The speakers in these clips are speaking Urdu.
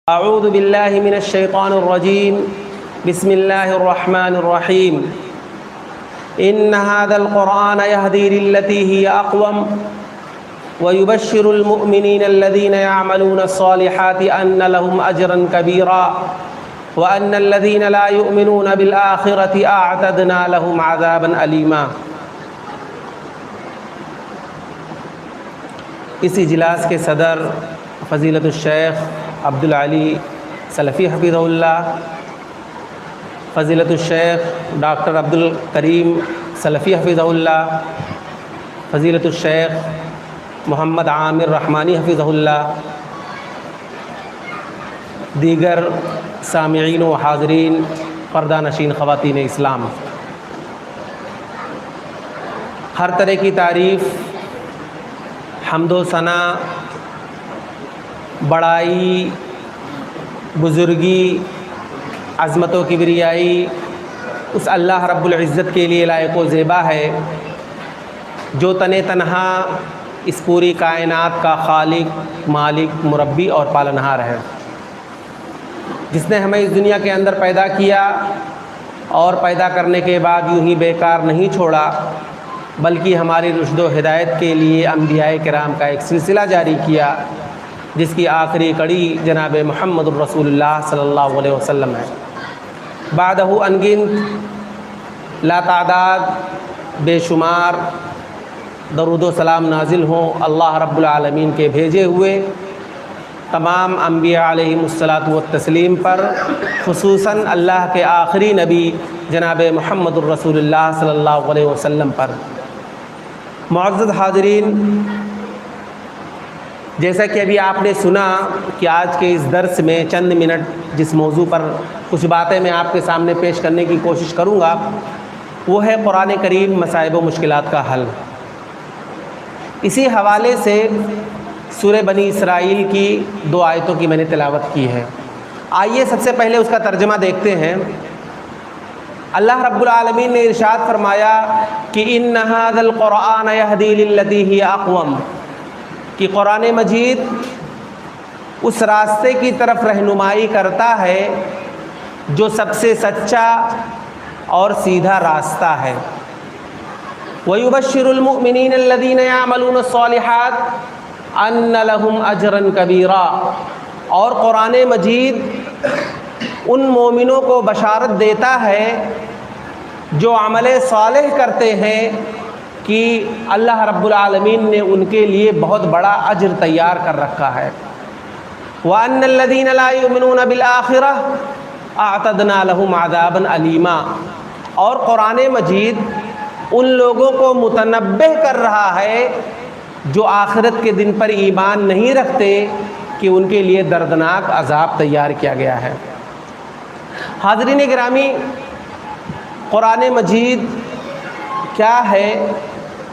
اعوذ باللہ من الشیطان الرجیم بسم اللہ الرحمن الرحیم ان هذا القرآن يهدي للتي هي اقوم ويبشر المؤمنين الذين يعملون الصالحات ان لهم اجرا كبيرا وان الذين لا يؤمنون بالآخرة اعتدنا لهم عذابا أليما۔ اس اجلاس کے صدر فضیلت الشیخ عبدالعلی سلفی حفظہ اللہ، فضیلت الشیخ ڈاکٹر عبدالکریم سلفی حفظہ اللہ، فضیلت الشیخ محمد عامر رحمانی حفظہ اللہ، دیگر سامعین و حاضرین، پردہ نشین خواتین اسلام، ہر طرح کی تعریف، حمد و ثنا، بڑائی، بزرگی، عظمت و کبریائی اس اللہ رب العزت کے لیے لائق و زیبا ہے جو تنہا اس پوری کائنات کا خالق، مالک، مربی اور پالنہار ہے، جس نے ہمیں اس دنیا کے اندر پیدا کیا اور پیدا کرنے کے بعد یوں ہی بیکار نہیں چھوڑا، بلکہ ہماری رشد و ہدایت کے لیے انبیاء کرام کا ایک سلسلہ جاری کیا، جس کی آخری کڑی جناب محمد الرسول اللہ صلی اللہ علیہ وسلم ہے۔ بعدہ انگنت لا تعداد بے شمار درود و سلام نازل ہوں اللہ رب العالمین کے بھیجے ہوئے تمام انبیاء علیہم الصلاۃ والتسلیم پر، خصوصاً اللہ کے آخری نبی جناب محمد الرسول اللہ صلی اللہ علیہ وسلم پر۔ معزز حاضرین، جیسا کہ ابھی آپ نے سنا کہ آج کے اس درس میں چند منٹ جس موضوع پر کچھ باتیں میں آپ کے سامنے پیش کرنے کی کوشش کروں گا وہ ہے قرآن کریم مصائب و مشکلات کا حل۔ اسی حوالے سے سورہ بنی اسرائیل کی 2 آیتوں کی میں نے تلاوت کی ہے۔ آئیے سب سے پہلے اس کا ترجمہ دیکھتے ہیں۔ اللہ رب العالمین نے ارشاد فرمایا کہ ان ھذا القرآن یہدی للتی ہی اقوم، کہ قرآن مجید اس راستے کی طرف رہنمائی کرتا ہے جو سب سے سچا اور سیدھا راستہ ہے۔ وَيُبَشِّرُ الْمُؤْمِنِينَ الَّذِينَ يَعْمَلُونَ الصَّالِحَاتِ أَنَّ لَهُمْ أَجْرًا كَبِيرًا، اور قرآن مجید ان مومنوں کو بشارت دیتا ہے جو عمل صالح کرتے ہیں کہ اللہ رب العالمین نے ان کے لیے بہت بڑا اجر تیار کر رکھا ہے۔ وَأَنَّ الَّذِينَ لَا يُؤْمِنُونَ بِالْآخِرَةِ أَعْتَدْنَا لَهُمْ عَذَابًا أَلِيمًا، اور قرآن مجید ان لوگوں کو متنبہ کر رہا ہے جو آخرت کے دن پر ایمان نہیں رکھتے کہ ان کے لیے دردناک عذاب تیار کیا گیا ہے۔ حاضرین گرامی، قرآن مجید کیا ہے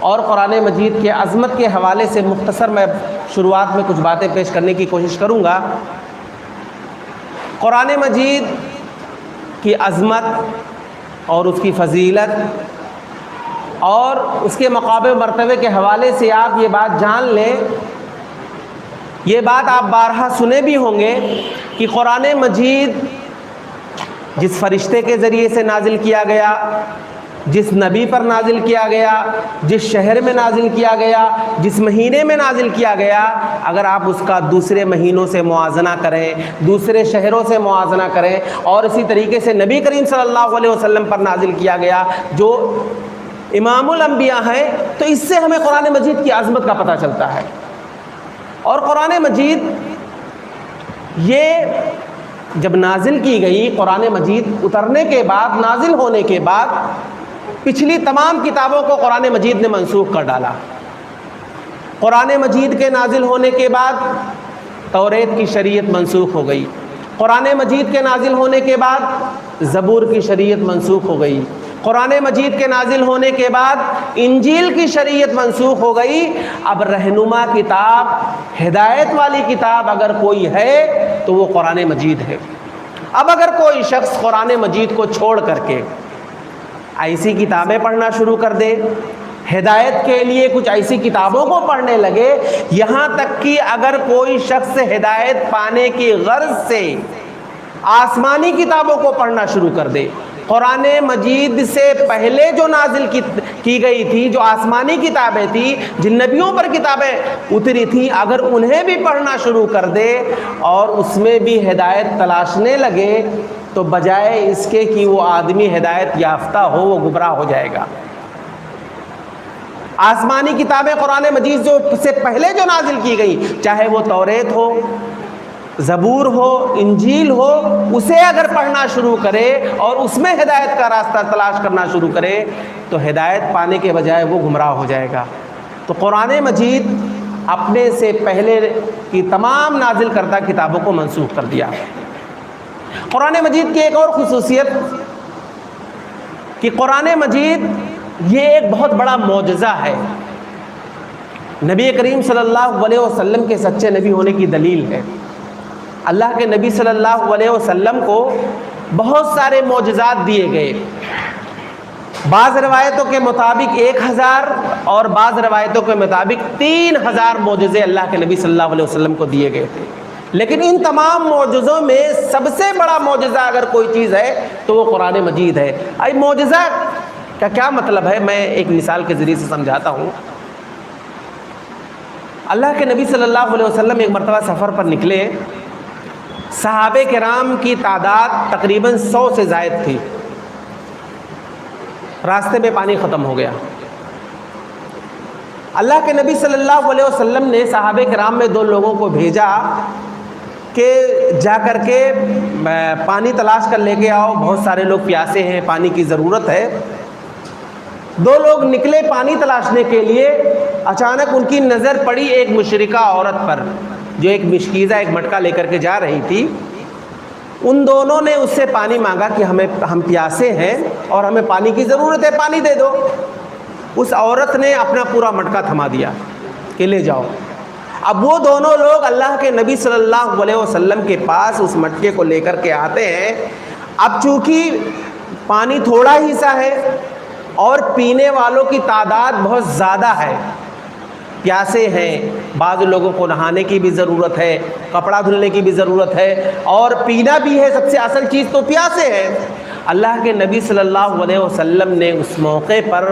اور قرآن مجید کے عظمت کے حوالے سے مختصر میں شروعات میں کچھ باتیں پیش کرنے کی کوشش کروں گا۔ قرآن مجید کی عظمت اور اس کی فضیلت اور اس کے مقام مرتبے کے حوالے سے آپ یہ بات جان لیں، یہ بات آپ بارہا سنے بھی ہوں گے کہ قرآن مجید جس فرشتے کے ذریعے سے نازل کیا گیا، جس نبی پر نازل کیا گیا، جس شہر میں نازل کیا گیا، جس مہینے میں نازل کیا گیا، اگر آپ اس کا دوسرے مہینوں سے موازنہ کریں، دوسرے شہروں سے موازنہ کریں، اور اسی طریقے سے نبی کریم صلی اللہ علیہ وسلم پر نازل کیا گیا جو امام الانبیاء ہیں، تو اس سے ہمیں قرآن مجید کی عظمت کا پتہ چلتا ہے۔ اور قرآن مجید یہ جب نازل کی گئی، قرآن مجید اترنے کے بعد، نازل ہونے کے بعد پچھلی تمام کتابوں کو قرآن مجید نے منسوخ کر ڈالا۔ قرآن مجید کے نازل ہونے کے بعد توریت کی شریعت منسوخ ہو گئی، قرآن مجید کے نازل ہونے کے بعد زبور کی شریعت منسوخ ہو گئی، قرآن مجید کے نازل ہونے کے بعد انجیل کی شریعت منسوخ ہو گئی۔ اب رہنما کتاب، ہدایت والی کتاب اگر کوئی ہے تو وہ قرآن مجید ہے۔ اب اگر کوئی شخص قرآن مجید کو چھوڑ کر کے ایسی کتابیں پڑھنا شروع کر دے ہدایت کے لیے کچھ ایسی کتابوں کو پڑھنے لگے، یہاں تک کہ اگر کوئی شخص ہدایت پانے کی غرض سے آسمانی کتابوں کو پڑھنا شروع کر دے، قرآن مجید سے پہلے جو نازل کی گئی تھی، جو آسمانی کتابیں تھیں، جن نبیوں پر کتابیں اتری تھیں، اگر انہیں بھی پڑھنا شروع کر دے اور اس میں بھی ہدایت تلاشنے لگے، تو بجائے اس کے کہ وہ آدمی ہدایت یافتہ ہو، وہ گمراہ ہو جائے گا۔ آسمانی کتابیں قرآن مجید جو سے پہلے جو نازل کی گئی، چاہے وہ توریت ہو، زبور ہو، انجیل ہو، اسے اگر پڑھنا شروع کرے اور اس میں ہدایت کا راستہ تلاش کرنا شروع کرے تو ہدایت پانے کے بجائے وہ گمراہ ہو جائے گا۔ تو قرآن مجید اپنے سے پہلے کی تمام نازل کردہ کتابوں کو منسوخ کر دیا۔ قرآن مجید کی ایک اور خصوصیت کہ قرآن مجید یہ ایک بہت بڑا معجزہ ہے، نبی کریم صلی اللہ علیہ وسلم کے سچے نبی ہونے کی دلیل ہے۔ اللہ کے نبی صلی اللہ علیہ وسلم کو بہت سارے معجزات دیے گئے، بعض روایتوں کے مطابق 1000 اور بعض روایتوں کے مطابق 3000 معجزے اللہ کے نبی صلی اللہ علیہ وسلم کو دیے گئے تھے۔ لیکن ان تمام معجزوں میں سب سے بڑا معجزہ اگر کوئی چیز ہے تو وہ قرآن مجید ہے۔ اب معجزہ کا کیا مطلب ہے، میں ایک مثال کے ذریعے سے سمجھاتا ہوں۔ اللہ کے نبی صلی اللہ علیہ وسلم ایک مرتبہ سفر پر نکلے، صحابہ کرام کی تعداد تقریباً 100 سے زائد تھی، راستے میں پانی ختم ہو گیا۔ اللہ کے نبی صلی اللہ علیہ وسلم نے صحابہ کرام میں 2 لوگوں کو بھیجا کہ جا کر کے پانی تلاش کر لے کے آؤ، بہت سارے لوگ پیاسے ہیں، پانی کی ضرورت ہے۔ 2 لوگ نکلے پانی تلاشنے کے لیے، اچانک ان کی نظر پڑی ایک مشرکہ عورت پر جو ایک مشکیزہ، ایک مٹکا لے کر کے جا رہی تھی۔ ان دونوں نے اس سے پانی مانگا کہ ہم پیاسے ہیں اور ہمیں پانی کی ضرورت ہے، پانی دے دو۔ اس عورت نے اپنا پورا مٹکا تھما دیا کہ لے جاؤ۔ اب وہ دونوں لوگ اللہ کے نبی صلی اللہ علیہ وسلم کے پاس اس مٹکے کو لے کر کے آتے ہیں۔ اب چونکہ پانی تھوڑا ہی سا ہے اور پینے والوں کی تعداد بہت زیادہ ہے، پیاسے ہیں، بعض لوگوں کو نہانے کی بھی ضرورت ہے، کپڑا دھلنے کی بھی ضرورت ہے اور پینا بھی ہے، سب سے اصل چیز تو پیاسے ہیں۔ اللہ کے نبی صلی اللہ علیہ وسلم نے اس موقع پر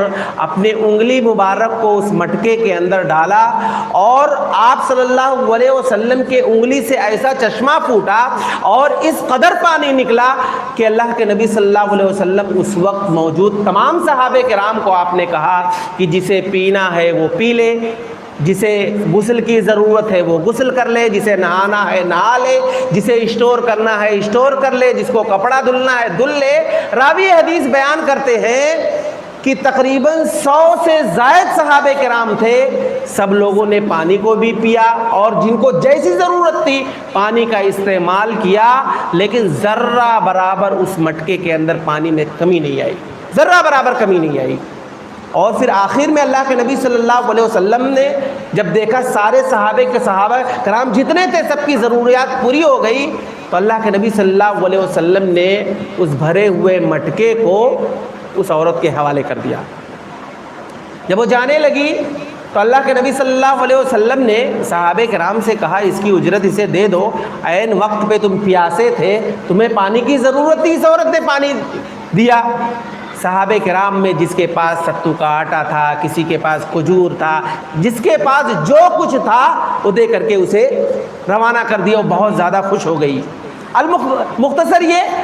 اپنی انگلی مبارک کو اس مٹکے کے اندر ڈالا اور آپ صلی اللہ علیہ وسلم کے انگلی سے ایسا چشمہ پھوٹا اور اس قدر پانی نکلا کہ اللہ کے نبی صلی اللہ علیہ وسلم اس وقت موجود تمام صحابہ کرام کو آپ نے کہا کہ جسے پینا ہے وہ پی لے، جسے غسل کی ضرورت ہے وہ غسل کر لے، جسے نہانا ہے نہا لے، جسے اسٹور کرنا ہے اسٹور کر لے، جس کو کپڑا دھلنا ہے دھل لے۔ راوی حدیث بیان کرتے ہیں کہ تقریباً 100 سے زائد صحابہ کرام تھے، سب لوگوں نے پانی کو بھی پیا اور جن کو جیسی ضرورت تھی پانی کا استعمال کیا، لیکن ذرہ برابر اس مٹکے کے اندر پانی میں کمی نہیں آئی، ذرہ برابر کمی نہیں آئی۔ اور پھر آخر میں اللہ کے نبی صلی اللہ علیہ وسلم نے جب دیکھا سارے صحابہ کرام جتنے تھے سب کی ضروریات پوری ہو گئی، تو اللہ کے نبی صلی اللہ علیہ وسلم نے اس بھرے ہوئے مٹکے کو اس عورت کے حوالے کر دیا۔ جب وہ جانے لگی تو اللہ کے نبی صلی اللہ علیہ وسلم نے صحابہ کرام سے کہا اس کی اجرت اسے دے دو، عین وقت پہ تم پیاسے تھے، تمہیں پانی کی ضرورت تھی، اس عورت نے پانی دیا۔ صحابہ کرام میں جس کے پاس ستو کا آٹا تھا، کسی کے پاس کھجور تھا، جس کے پاس جو کچھ تھا وہ دے کر کے اسے روانہ کر دیا، وہ بہت زیادہ خوش ہو گئی۔ مختصر یہ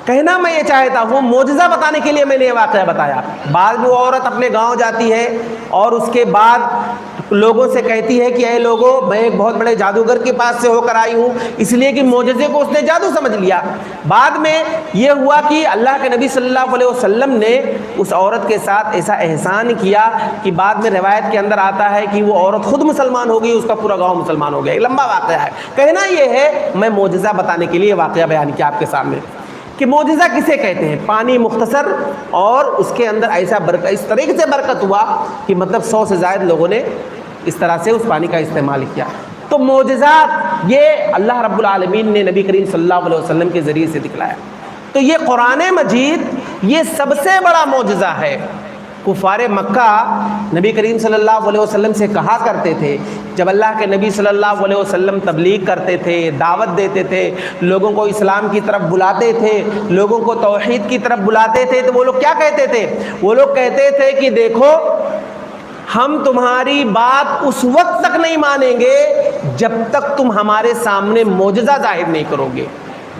کہنا میں یہ چاہتا ہوں، معجزہ بتانے کے لیے میں نے یہ واقعہ بتایا۔ بعد وہ عورت اپنے گاؤں جاتی ہے اور اس کے بعد لوگوں سے کہتی ہے کہ اے لوگوں، میں ایک بہت بڑے جادوگر کے پاس سے ہو کر آئی ہوں، اس لیے کہ معجزے کو اس نے جادو سمجھ لیا۔ بعد میں یہ ہوا کہ اللہ کے نبی صلی اللہ علیہ وسلم نے اس عورت کے ساتھ ایسا احسان کیا کہ بعد میں روایت کے اندر آتا ہے کہ وہ عورت خود مسلمان ہو گئی، اس کا پورا گاؤں مسلمان ہو گیا۔ ایک لمبا واقعہ ہے، کہنا یہ ہے میں معجزہ بتانے کے لیے واقعہ بیان کیا آپ کے سامنے کہ معجزہ کسے کہتے ہیں۔ پانی مختصر اور اس کے اندر ایسا برکت، اس طریقے سے برکت ہوا کہ مطلب 100 سے زائد لوگوں نے اس طرح سے اس پانی کا استعمال کیا۔ تو معجزات یہ اللہ رب العالمین نے نبی کریم صلی اللہ علیہ وسلم کے ذریعے سے دکھلایا۔ تو یہ قرآن مجید یہ سب سے بڑا معجزہ ہے کفار مکہ نبی کریم صلی اللہ علیہ وسلم سے کہا کرتے تھے، جب اللہ کے نبی صلی اللہ علیہ وسلم تبلیغ کرتے تھے، دعوت دیتے تھے، لوگوں کو اسلام کی طرف بلاتے تھے، لوگوں کو توحید کی طرف بلاتے تھے، تو وہ لوگ کیا کہتے تھے؟ وہ لوگ کہتے تھے کہ دیکھو ہم تمہاری بات اس وقت تک نہیں مانیں گے جب تک تم ہمارے سامنے معجزہ ظاہر نہیں کرو گے۔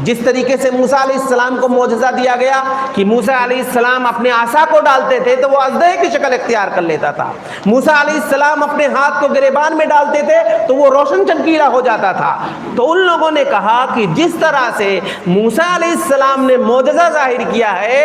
جس طریقے سے موسیٰ علیہ السلام کو معجزہ دیا گیا کہ موسیٰ علیہ السلام اپنے عصا کو ڈالتے تھے تو وہ اژدہے کی شکل اختیار کر لیتا تھا، موسیٰ علیہ السلام اپنے ہاتھ کو گریبان میں ڈالتے تھے تو وہ روشن چمکیلا ہو جاتا تھا۔ تو ان لوگوں نے کہا کہ جس طرح سے موسیٰ علیہ السلام نے معجزہ ظاہر کیا ہے،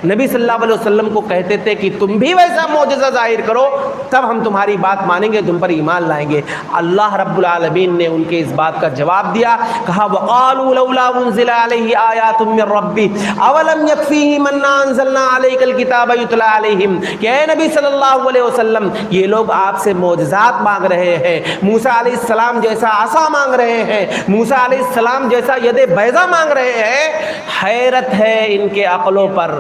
نبی صلی اللہ علیہ وسلم کو کہتے تھے کہ تم بھی ویسا معجزہ ظاہر کرو، تب ہم تمہاری بات مانیں گے، تم پر ایمان لائیں گے۔ اللہ رب العالمین نے ان کے اس بات کا جواب دیا، کہا وَقَالُوا لَوْلَا انزل علیہ آیات من ربی اولم یکفیہم انا انزلنا علیک الکتاب یتلی علیہم، کہ اے نبی صلی اللہ علیہ وسلم یہ لوگ آپ سے معجزات مانگ رہے ہیں، موسیٰ علیہ السلام جیسا عصا مانگ رہے ہیں، موسیٰ علیہ السلام جیسا ید بیضا مانگ رہے ہیں۔ حیرت ہے ان کے عقلوں پر،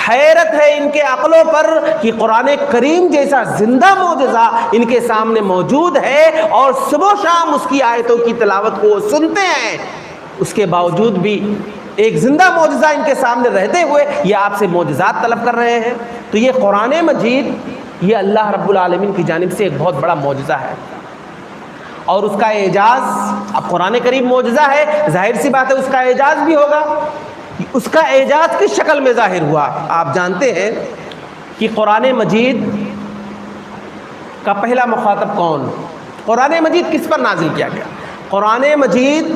حیرت ہے ان کے عقلوں پر کہ قرآن کریم جیسا زندہ معجزہ ان کے سامنے موجود ہے اور صبح و شام اس کی آیتوں کی تلاوت کو سنتے ہیں، اس کے باوجود بھی ایک زندہ معجزہ ان کے سامنے رہتے ہوئے یہ آپ سے معجزات طلب کر رہے ہیں۔ تو یہ قرآن مجید یہ اللہ رب العالمین کی جانب سے ایک بہت بڑا معجزہ ہے، اور اس کا اعجاز، اب قرآن کریم معجزہ ہے، ظاہر سی بات ہے اس کا اعجاز بھی ہوگا۔ اس کا اعجاز کس شکل میں ظاہر ہوا؟ آپ جانتے ہیں کہ قرآن مجید کا پہلا مخاطب کون؟ قرآن مجید کس پر نازل کیا گیا؟ قرآن مجید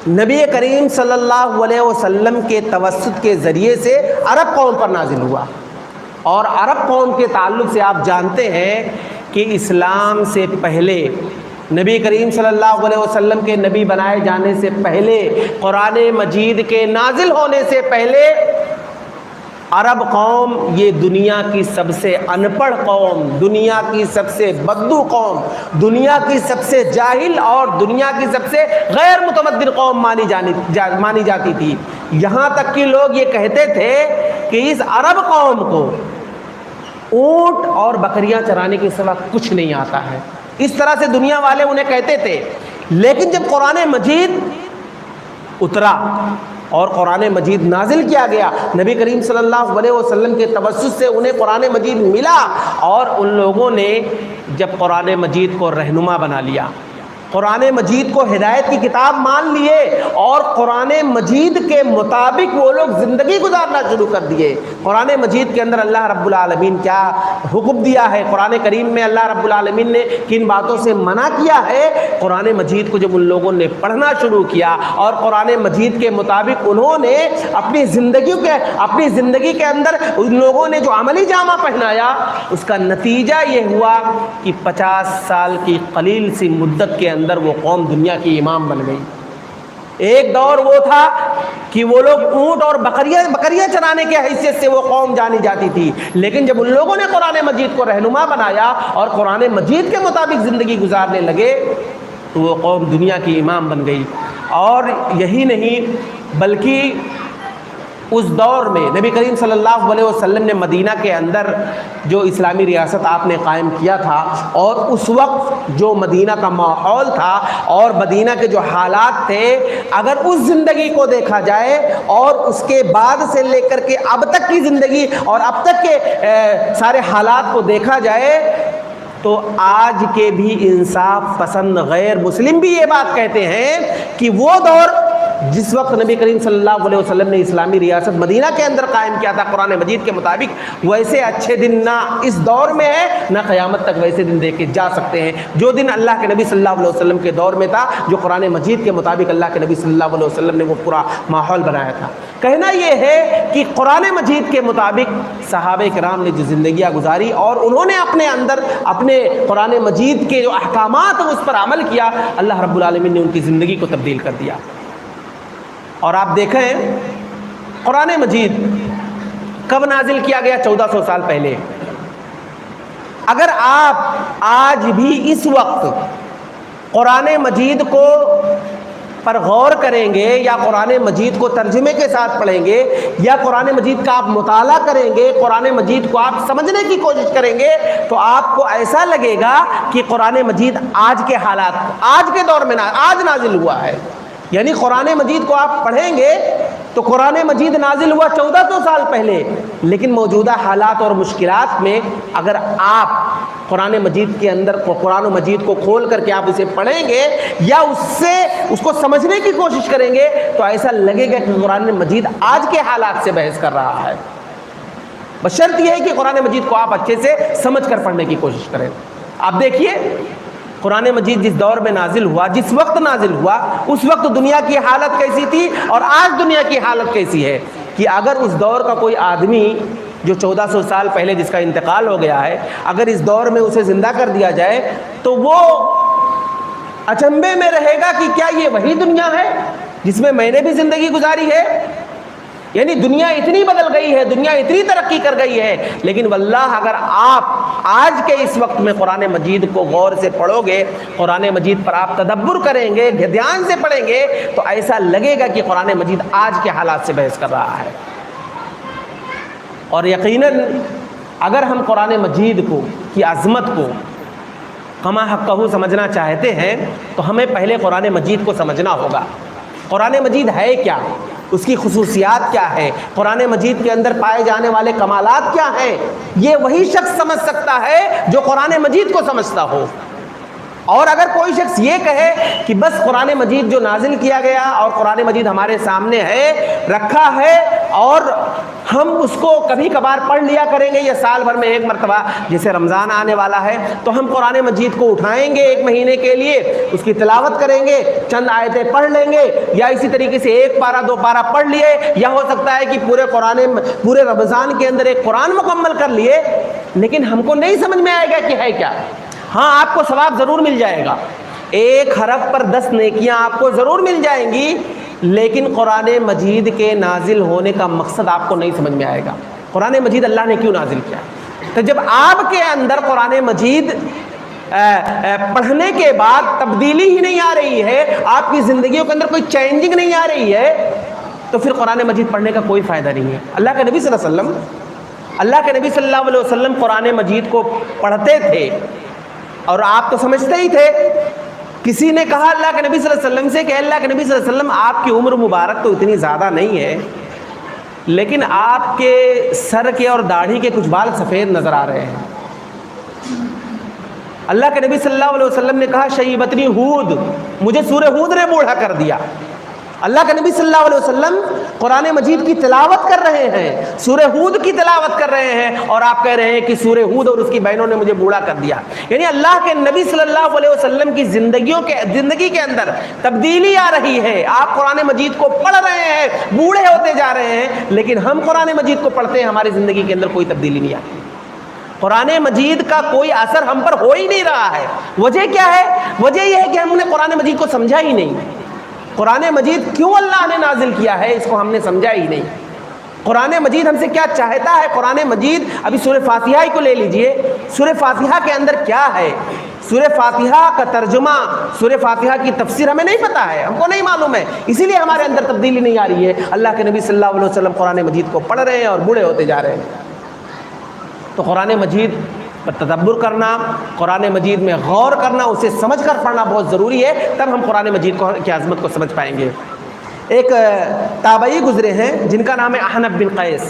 نبی کریم صلی اللہ علیہ وسلم کے توسط کے ذریعے سے عرب قوم پر نازل ہوا، اور عرب قوم کے تعلق سے آپ جانتے ہیں کہ اسلام سے پہلے نبی کریم صلی اللہ علیہ وسلم کے نبی بنائے جانے سے پہلے، قرآن مجید کے نازل ہونے سے پہلے، عرب قوم یہ دنیا کی سب سے ان پڑھ قوم، دنیا کی سب سے بدو قوم، دنیا کی سب سے جاہل اور دنیا کی سب سے غیر متمدن قوم مانی جاتی تھی۔ یہاں تک کہ لوگ یہ کہتے تھے کہ اس عرب قوم کو اونٹ اور بکریاں چرانے کے سوا کچھ نہیں آتا ہے، اس طرح سے دنیا والے انہیں کہتے تھے۔ لیکن جب قرآن مجید اترا اور قرآن مجید نازل کیا گیا، نبی کریم صلی اللہ علیہ وسلم کے توسط سے انہیں قرآن مجید ملا، اور ان لوگوں نے جب قرآن مجید کو رہنما بنا لیا، قرآن مجید کو ہدایت کی کتاب مان لیے، اور قرآن مجید کے مطابق وہ لوگ زندگی گزارنا شروع کر دیے۔ قرآن مجید کے اندر اللہ رب العالمین کیا حکم دیا ہے، قرآن کریم میں اللہ رب العالمین نے کن باتوں سے منع کیا ہے، قرآن مجید کو جب ان لوگوں نے پڑھنا شروع کیا اور قرآن مجید کے مطابق انہوں نے اپنی زندگی کے اندر ان لوگوں نے جو عملی جامہ پہنایا، اس کا نتیجہ یہ ہوا کہ 50 سال کی قلیل سی مدت کے اندر وہ قوم دنیا کی امام بن گئی۔ ایک دور وہ تھا کہ وہ لوگ اونٹ اور بکریاں چرانے کے حیثیت سے وہ قوم جانی جاتی تھی، لیکن جب ان لوگوں نے قرآن مجید کو رہنما بنایا اور قرآن مجید کے مطابق زندگی گزارنے لگے تو وہ قوم دنیا کی امام بن گئی۔ اور یہی نہیں بلکہ اس دور میں نبی کریم صلی اللہ علیہ وسلم نے مدینہ کے اندر جو اسلامی ریاست آپ نے قائم کیا تھا، اور اس وقت جو مدینہ کا ماحول تھا اور مدینہ کے جو حالات تھے، اگر اس زندگی کو دیکھا جائے اور اس کے بعد سے لے کر کے اب تک کی زندگی اور اب تک کے سارے حالات کو دیکھا جائے تو آج کے بھی انصاف پسند غیر مسلم بھی یہ بات کہتے ہیں کہ وہ دور جس وقت نبی کریم صلی اللہ علیہ وسلم نے اسلامی ریاست مدینہ کے اندر قائم کیا تھا قرآن مجید کے مطابق، ویسے اچھے دن نہ اس دور میں ہے نہ قیامت تک ویسے دن دیکھے جا سکتے ہیں جو دن اللہ کے نبی صلی اللہ علیہ وسلم کے دور میں تھا، جو قرآن مجید کے مطابق اللہ کے نبی صلی اللہ علیہ وسلم نے وہ پورا ماحول بنایا تھا۔ کہنا یہ ہے کہ قرآن مجید کے مطابق صحابہ کرام نے جو زندگیاں گزاری اور انہوں نے اپنے اندر اپنے قرآن مجید کے جو احکامات ہیں اس پر عمل کیا، اللہ رب العالمین نے ان کی زندگی کو تبدیل کر دیا۔ اور آپ دیکھیں قرآن مجید کب نازل کیا گیا؟ 1400 سال پہلے۔ اگر آپ آج بھی اس وقت قرآن مجید کو پر غور کریں گے یا قرآن مجید کو ترجمے کے ساتھ پڑھیں گے یا قرآن مجید کا آپ مطالعہ کریں گے، قرآن مجید کو آپ سمجھنے کی کوشش کریں گے، تو آپ کو ایسا لگے گا کہ قرآن مجید آج کے حالات، آج کے دور میں آج نازل ہوا ہے۔ یعنی قرآن مجید کو آپ پڑھیں گے تو قرآن مجید نازل ہوا 1400 سال پہلے، لیکن موجودہ حالات اور مشکلات میں اگر آپ قرآن مجید کے اندر قرآن مجید کو کھول کر کے آپ اسے پڑھیں گے یا اس کو سمجھنے کی کوشش کریں گے تو ایسا لگے گا کہ قرآن مجید آج کے حالات سے بحث کر رہا ہے۔ بس شرط یہ ہے کہ قرآن مجید کو آپ اچھے سے سمجھ کر پڑھنے کی کوشش کریں۔ آپ دیکھیے قرآن مجید جس دور میں نازل ہوا، جس وقت نازل ہوا، اس وقت دنیا کی حالت کیسی تھی اور آج دنیا کی حالت کیسی ہے کہ اگر اس دور کا کوئی آدمی جو 1400 سال پہلے جس کا انتقال ہو گیا ہے، اگر اس دور میں اسے زندہ کر دیا جائے تو وہ اچنبے میں رہے گا کہ کیا یہ وہی دنیا ہے جس میں میں نے بھی زندگی گزاری ہے؟ یعنی دنیا اتنی بدل گئی ہے، دنیا اتنی ترقی کر گئی ہے، لیکن واللہ اگر آپ آج کے اس وقت میں قرآن مجید کو غور سے پڑھو گے، قرآن مجید پر آپ تدبر کریں گے، دھیان سے پڑھیں گے، تو ایسا لگے گا کہ قرآن مجید آج کے حالات سے بحث کر رہا ہے۔ اور یقیناً اگر ہم قرآن مجید کی عظمت کو کما حقہ سمجھنا چاہتے ہیں تو ہمیں پہلے قرآن مجید کو سمجھنا ہوگا۔ قرآن مجید ہے کیا، اس کی خصوصیات کیا ہے، قرآن مجید کے اندر پائے جانے والے کمالات کیا ہیں، یہ وہی شخص سمجھ سکتا ہے جو قرآن مجید کو سمجھتا ہو۔ اور اگر کوئی شخص یہ کہے کہ بس قرآن مجید جو نازل کیا گیا اور قرآن مجید ہمارے سامنے ہے، رکھا ہے اور ہم اس کو کبھی کبھار پڑھ لیا کریں گے یا سال بھر میں ایک مرتبہ، جیسے رمضان آنے والا ہے تو ہم قرآن مجید کو اٹھائیں گے ایک مہینے کے لیے، اس کی تلاوت کریں گے، چند آیتیں پڑھ لیں گے یا اسی طریقے سے ایک پارہ دو پارہ پڑھ لیے، یا ہو سکتا ہے کہ پورے رمضان کے اندر ایک قرآن مکمل کر لیے، لیکن ہم کو نہیں سمجھ میں آئے گا کہ ہے کیا۔ ہاں آپ کو ثواب ضرور مل جائے گا، ایک حرف پر 10 نیکیاں آپ کو ضرور مل جائیں گی، لیکن قرآن مجید کے نازل ہونے کا مقصد آپ کو نہیں سمجھ میں آئے گا۔ قرآن مجید اللہ نے کیوں نازل کیا؟ تو جب آپ کے اندر قرآن مجید پڑھنے کے بعد تبدیلی ہی نہیں آ رہی ہے، آپ کی زندگیوں کے اندر کوئی چینجنگ نہیں آ رہی ہے، تو پھر قرآن مجید پڑھنے کا کوئی فائدہ نہیں ہے۔ اللہ کے نبی صلی اللہ علیہ وسلم قرآن مجید کو پڑھتے تھے اور آپ تو سمجھتے ہی تھے۔ کسی نے کہا اللہ کے نبی صلی اللہ علیہ وسلم سے کہ اللہ کے نبی صلی اللہ علیہ وسلم آپ کی عمر مبارک تو اتنی زیادہ نہیں ہے، لیکن آپ کے سر کے اور داڑھی کے کچھ بال سفید نظر آ رہے ہیں۔ اللہ کے نبی صلی اللہ علیہ وسلم نے کہا شیبتنی ہود، مجھے سورہ ہود نے بوڑھا کر دیا۔ اللہ کے نبی صلی اللہ علیہ وسلم قرآن مجید کی تلاوت کر رہے ہیں، سورہ ہود کی تلاوت کر رہے ہیں، اور آپ کہہ رہے ہیں کہ سورہ ہود اور اس کی بہنوں نے مجھے بوڑھا کر دیا۔ یعنی اللہ کے نبی صلی اللہ علیہ وسلم کی زندگی کے اندر تبدیلی آ رہی ہے۔ آپ قرآن مجید کو پڑھ رہے ہیں، بوڑھے ہوتے جا رہے ہیں، لیکن ہم قرآن مجید کو پڑھتے ہیں، ہماری زندگی کے اندر کوئی تبدیلی نہیں آتی، قرآن مجید کا کوئی اثر ہم پر ہو ہی نہیں رہا ہے۔ وجہ کیا ہے؟ وجہ یہ ہے کہ ہم نے قرآن مجید کو سمجھا ہی نہیں۔ قرآن مجید کیوں اللہ نے نازل کیا ہے اس کو ہم نے سمجھا ہی نہیں۔ قرآن مجید ہم سے کیا چاہتا ہے؟ قرآن مجید ابھی سورہ فاتحہ ہی کو لے لیجئے، سورہ فاتحہ کے اندر کیا ہے؟ سورہ فاتحہ کا ترجمہ، سورہ فاتحہ کی تفسیر ہمیں نہیں پتہ ہے، ہم کو نہیں معلوم ہے، اسی لیے ہمارے اندر تبدیلی نہیں آ رہی ہے۔ اللہ کے نبی صلی اللہ علیہ وسلم قرآن مجید کو پڑھ رہے ہیں اور بوڑھے ہوتے جا رہے ہیں۔ تو قرآن مجید پر تدبر کرنا، قرآن مجید میں غور کرنا، اسے سمجھ کر پڑھنا بہت ضروری ہے، تب ہم قرآن مجید کی عظمت کو سمجھ پائیں گے۔ ایک تابعی گزرے ہیں جن کا نام ہے احنف بن قیس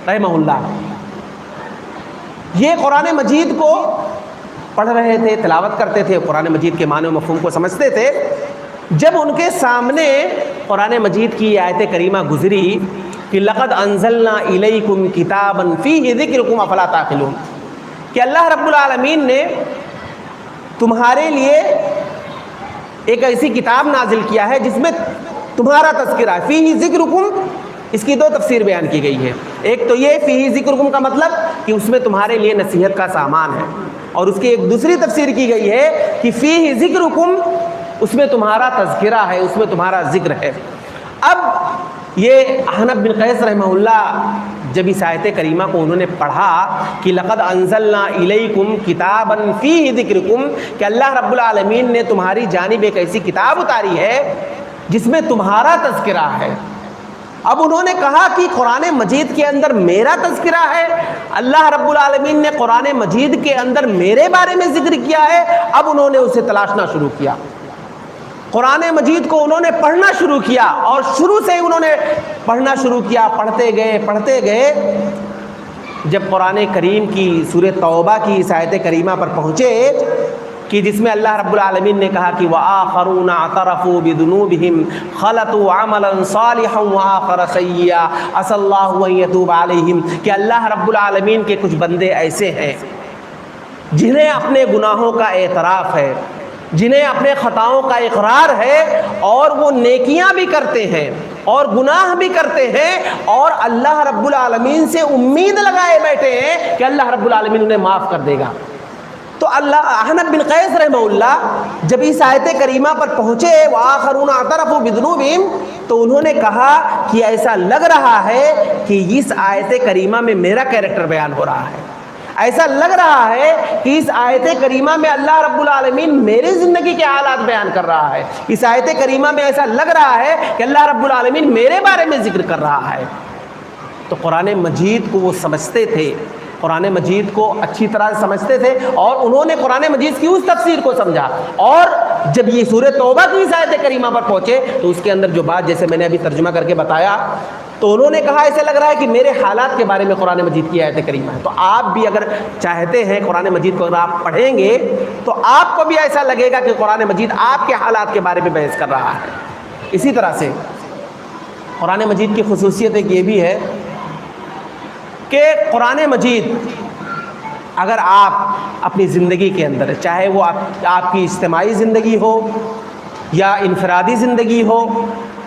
رحمہ اللہ، یہ قرآن مجید کو پڑھ رہے تھے، تلاوت کرتے تھے، قرآن مجید کے معنی و مفہوم کو سمجھتے تھے۔ جب ان کے سامنے قرآن مجید کی آیت کریمہ گزری کہ لقد انزلنا الیکم کتابا فیہ ذکرکم افلا تعقلون، کہ اللہ رب العالمین نے تمہارے لیے ایک ایسی کتاب نازل کیا ہے جس میں تمہارا تذکرہ ہے، فیہ ذکرکم، اس کی دو تفسیر بیان کی گئی ہے۔ ایک تو یہ فیہ ذکرکم کا مطلب کہ اس میں تمہارے لیے نصیحت کا سامان ہے، اور اس کی ایک دوسری تفسیر کی گئی ہے کہ فیہ ذکرکم، اس میں تمہارا تذکرہ ہے، اس میں تمہارا ذکر ہے۔ اب یہ احنف بن قیس رحمہ اللہ جب اس آیت کریمہ کو انہوں نے پڑھا کہ لقد انزلنا الیکم کتابا فیہ ذکرکم، کہ اللہ رب العالمین نے تمہاری جانب ایک ایسی کتاب اتاری ہے جس میں تمہارا تذکرہ ہے، اب انہوں نے کہا کہ قرآن مجید کے اندر میرا تذکرہ ہے، اللہ رب العالمین نے قرآن مجید کے اندر میرے بارے میں ذکر کیا ہے، اب انہوں نے اسے تلاشنا شروع کیا، قرآن مجید کو انہوں نے پڑھنا شروع کیا، اور شروع سے ہی انہوں نے پڑھنا شروع کیا، پڑھتے گئے، جب قرآن کریم کی سورہ توبہ کی اس آیت کریمہ پر پہنچے کہ جس میں اللہ رب العالمین نے کہا کہ وَآخَرُونَ اعْتَرَفُوا بِذُنُوبِهِمْ خَلَطُوا عَمَلًا صَالِحًا وَآخَرَ سَيِّئًا عَسَى اللَّهُ أَن يَتُوبَ عَلَيْهِمْ، کہ اللہ رب العالمین کے کچھ بندے ایسے ہیں جنہیں اپنے گناہوں کا اعتراف ہے، جنہیں اپنے خطاؤں کا اقرار ہے، اور وہ نیکیاں بھی کرتے ہیں اور گناہ بھی کرتے ہیں، اور اللہ رب العالمین سے امید لگائے بیٹھے ہیں کہ اللہ رب العالمین انہیں معاف کر دے گا۔ تو اللہ احنف بن قیس رحمہ اللہ جب اس آیت کریمہ پر پہنچے وآخرون اعترفوا بذنوبہم، تو انہوں نے کہا کہ ایسا لگ رہا ہے کہ اس آیت کریمہ میں میرا کیریکٹر بیان ہو رہا ہے، ایسا لگ رہا ہے کہ اس آیت کریمہ میں اللہ رب العالمین میری زندگی کے حالات بیان کر رہا ہے، اس آیت کریمہ میں ایسا لگ رہا ہے کہ اللہ رب العالمین میرے بارے میں ذکر کر رہا ہے۔ تو قرآن مجید کو وہ سمجھتے تھے، قرآن مجید کو اچھی طرح سمجھتے تھے، اور انہوں نے قرآن مجید کی اس تفسیر کو سمجھا، اور جب یہ سورہ توبہ کی اس آیت کریمہ پر پہنچے تو اس کے اندر جو بات جیسے میں نے ابھی ترجمہ کر کے بتایا، تو انہوں نے کہا ایسے لگ رہا ہے کہ میرے حالات کے بارے میں قرآن مجید کی آیت کریمہ ہے۔ تو آپ بھی اگر چاہتے ہیں قرآن مجید کو اگر آپ پڑھیں گے تو آپ کو بھی ایسا لگے گا کہ قرآن مجید آپ کے حالات کے بارے میں بحث کر رہا ہے۔ اسی طرح سے قرآن مجید کی خصوصیت ایک یہ بھی ہے کہ قرآن مجید اگر آپ اپنی زندگی کے اندر، چاہے وہ آپ کی اجتماعی زندگی ہو یا انفرادی زندگی ہو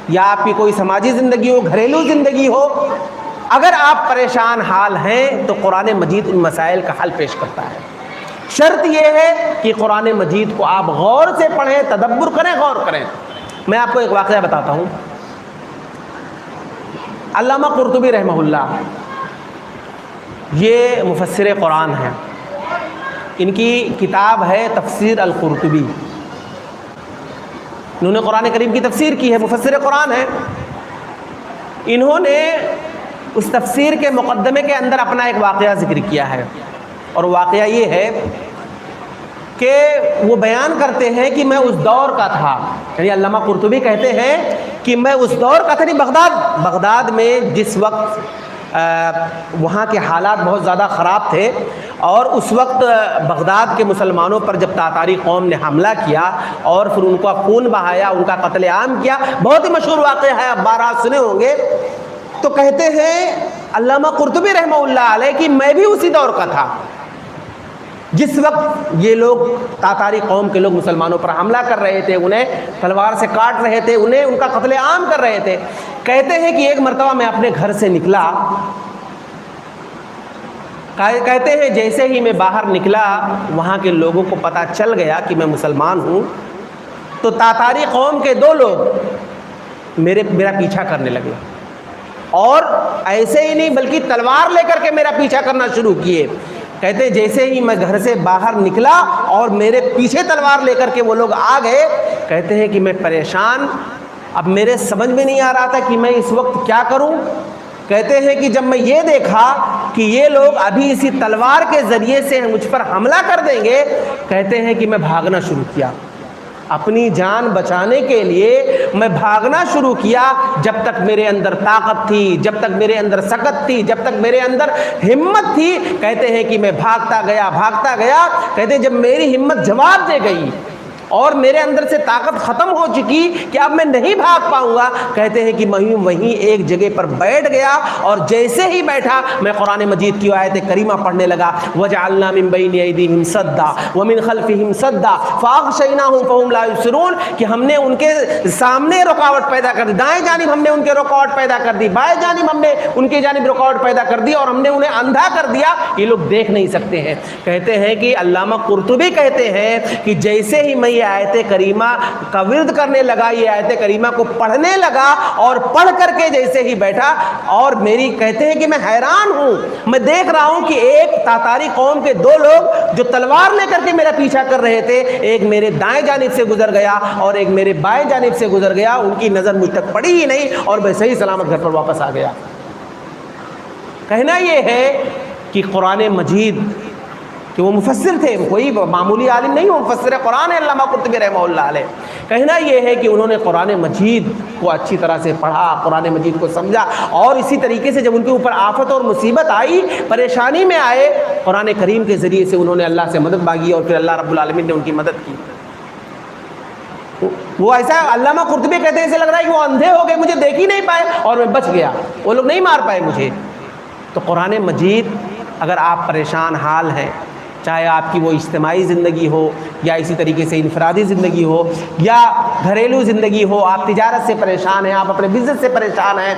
یا آپ کی کوئی سماجی زندگی ہو، گھریلو زندگی ہو، اگر آپ پریشان حال ہیں تو قرآن مجید ان مسائل کا حل پیش کرتا ہے۔ شرط یہ ہے کہ قرآن مجید کو آپ غور سے پڑھیں، تدبر کریں، غور کریں۔ میں آپ کو ایک واقعہ بتاتا ہوں۔ علامہ قرطبی رحمہ اللہ یہ مفسر قرآن ہیں، ان کی کتاب ہے تفسیر القرطبی، انہوں نے قرآن کریم کی تفسیر کی ہے، مفسر قرآن ہے۔ انہوں نے اس تفسیر کے مقدمے کے اندر اپنا ایک واقعہ ذکر کیا ہے، اور واقعہ یہ ہے کہ وہ بیان کرتے ہیں کہ میں اس دور کا تھا، یعنی علامہ قرطبی کہتے ہیں کہ میں اس دور کا تھا، نہیں بغداد میں جس وقت وہاں کے حالات بہت زیادہ خراب تھے، اور اس وقت بغداد کے مسلمانوں پر جب تاتاری قوم نے حملہ کیا اور پھر ان کا خون بہایا، ان کا قتل عام کیا، بہت ہی مشہور واقعہ ہے، آپ بارہا سنے ہوں گے۔ تو کہتے ہیں علامہ قرطبی رحمہ اللہ علیہ کہ میں بھی اسی دور کا تھا جس وقت یہ لوگ تاتاری قوم کے لوگ مسلمانوں پر حملہ کر رہے تھے، انہیں تلوار سے کاٹ رہے تھے، انہیں ان کا قتل عام کر رہے تھے۔ کہتے ہیں کہ ایک مرتبہ میں اپنے گھر سے نکلا، کہتے ہیں جیسے ہی میں باہر نکلا وہاں کے لوگوں کو پتہ چل گیا کہ میں مسلمان ہوں، تو تاتاری قوم کے دو لوگ میرا پیچھا کرنے لگے، اور ایسے ہی نہیں بلکہ تلوار لے کر کے میرا پیچھا کرنا شروع کیے۔ کہتے ہیں جیسے ہی میں گھر سے باہر نکلا اور میرے پیچھے تلوار لے کر کے وہ لوگ آ گئے، کہتے ہیں کہ میں پریشان، اب میرے سمجھ میں نہیں آ رہا تھا کہ میں اس وقت کیا کروں۔ کہتے ہیں کہ جب میں یہ دیکھا کہ یہ لوگ ابھی اسی تلوار کے ذریعے سے مجھ پر حملہ کر دیں گے، کہتے ہیں کہ میں بھاگنا شروع کیا، اپنی جان بچانے کے لیے میں بھاگنا شروع کیا۔ جب تک میرے اندر طاقت تھی، جب تک میرے اندر سکت تھی، جب تک میرے اندر ہمت تھی، کہتے ہیں کہ میں بھاگتا گیا۔ کہتے ہیں جب میری ہمت جواب دے گئی اور میرے اندر سے طاقت ختم ہو چکی کہ اب میں نہیں بھاگ پاؤں گا، کہتے ہیں کہ میں وہیں ایک جگہ پر بیٹھ گیا، اور جیسے ہی بیٹھا میں قرآن مجید کی آیت کریمہ پڑھنے لگا، وَجَعَلْنَا مِن بَيْنِ أَيْدِيهِمْ سَدًّا وَمِنْ خَلْفِهِمْ سَدًّا فَأَغْشَيْنَاهُمْ فَهُمْ لَا يُبْصِرُونَ، کہ ہم نے ان کے سامنے رکاوٹ پیدا کر دی، دائیں جانب ہم نے ان کے رکاوٹ پیدا کر دی، بائیں جانب ہم نے ان کی جانب رکاوٹ پیدا کر دی، اور ہم نے انہیں اندھا کر دیا، یہ لوگ دیکھ نہیں سکتے ہیں۔ کہتے ہیں کہ علامہ قرطبی کہتے ہیں کہ جیسے ہی میں یہ آیت کریمہ کا ورد کرنے لگا, یہ آیت کریمہ کو پڑھنے لگا, اور پڑھ کر کے جیسے ہی بیٹھا, اور میری کہتے ہیں کہ میں حیران ہوں, میں دیکھ رہا ہوں کہ ایک تاتاری قوم کے دو لوگ جو تلوار لے کر کے میرا پیچھا کر رہے تھے, ایک میرے دائیں جانب سے گزر گیا اور ایک میرے بائیں جانب سے گزر گیا, ان کی نظر مجھ تک پڑی ہی نہیں, اور میں صحیح سلامت گھر پر واپس آ گیا. کہنا یہ ہے کہ قرآن مجید کہ وہ مفسر تھے, کوئی معمولی عالم نہیں, وہ مفسر قرآن ہے علامہ قرطبی رحمہ اللہ علیہ. کہنا یہ ہے کہ انہوں نے قرآن مجید کو اچھی طرح سے پڑھا, قرآن مجید کو سمجھا, اور اسی طریقے سے جب ان کے اوپر آفت اور مصیبت آئی, پریشانی میں آئے, قرآن کریم کے ذریعے سے انہوں نے اللہ سے مدد مانگی, اور پھر اللہ رب العالمین نے ان کی مدد کی. وہ ایسا علامہ قرطبی کہتے ہیں ایسے لگ رہا ہے کہ وہ اندھے ہو گئے, مجھے دیکھ ہی نہیں پائے اور میں بچ گیا, وہ لوگ نہیں مار پائے مجھے. تو قرآن مجید اگر آپ پریشان حال ہیں, چاہے آپ کی وہ اجتماعی زندگی ہو یا اسی طریقے سے انفرادی زندگی ہو یا گھریلو زندگی ہو, آپ تجارت سے پریشان ہیں, آپ اپنے بزنس سے پریشان ہیں,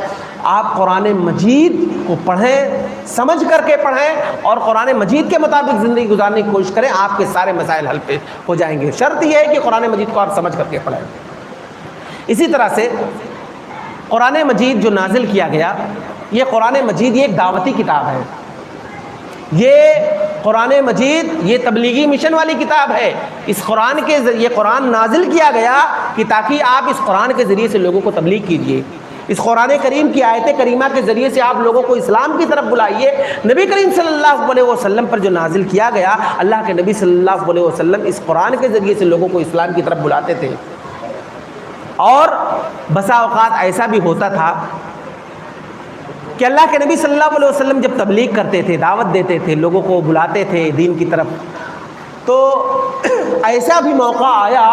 آپ قرآن مجید کو پڑھیں, سمجھ کر کے پڑھیں, اور قرآن مجید کے مطابق زندگی گزارنے کی کوشش کریں, آپ کے سارے مسائل حل پہ ہو جائیں گے. شرط یہ ہے کہ قرآن مجید کو آپ سمجھ کر کے پڑھیں. اسی طرح سے قرآن مجید جو نازل کیا گیا, یہ قرآن مجید یہ ایک دعوتی کتاب ہے. یہ قرآن مجید یہ تبلیغی مشن والی کتاب ہے. اس قرآن کے ذریعے قرآن نازل کیا گیا کہ تاکہ آپ اس قرآن کے ذریعے سے لوگوں کو تبلیغ کیجیے. اس قرآن کریم کی آیت کریمہ کے ذریعے سے آپ لوگوں کو اسلام کی طرف بلائیے. نبی کریم صلی اللہ علیہ وسلم پر جو نازل کیا گیا, اللہ کے نبی صلی اللہ علیہ وسلم اس قرآن کے ذریعے سے لوگوں کو اسلام کی طرف بلاتے تھے. اور بسا اوقات ایسا بھی ہوتا تھا کہ اللہ کے نبی صلی اللہ علیہ وسلم جب تبلیغ کرتے تھے, دعوت دیتے تھے, لوگوں کو بلاتے تھے دین کی طرف, تو ایسا بھی موقع آیا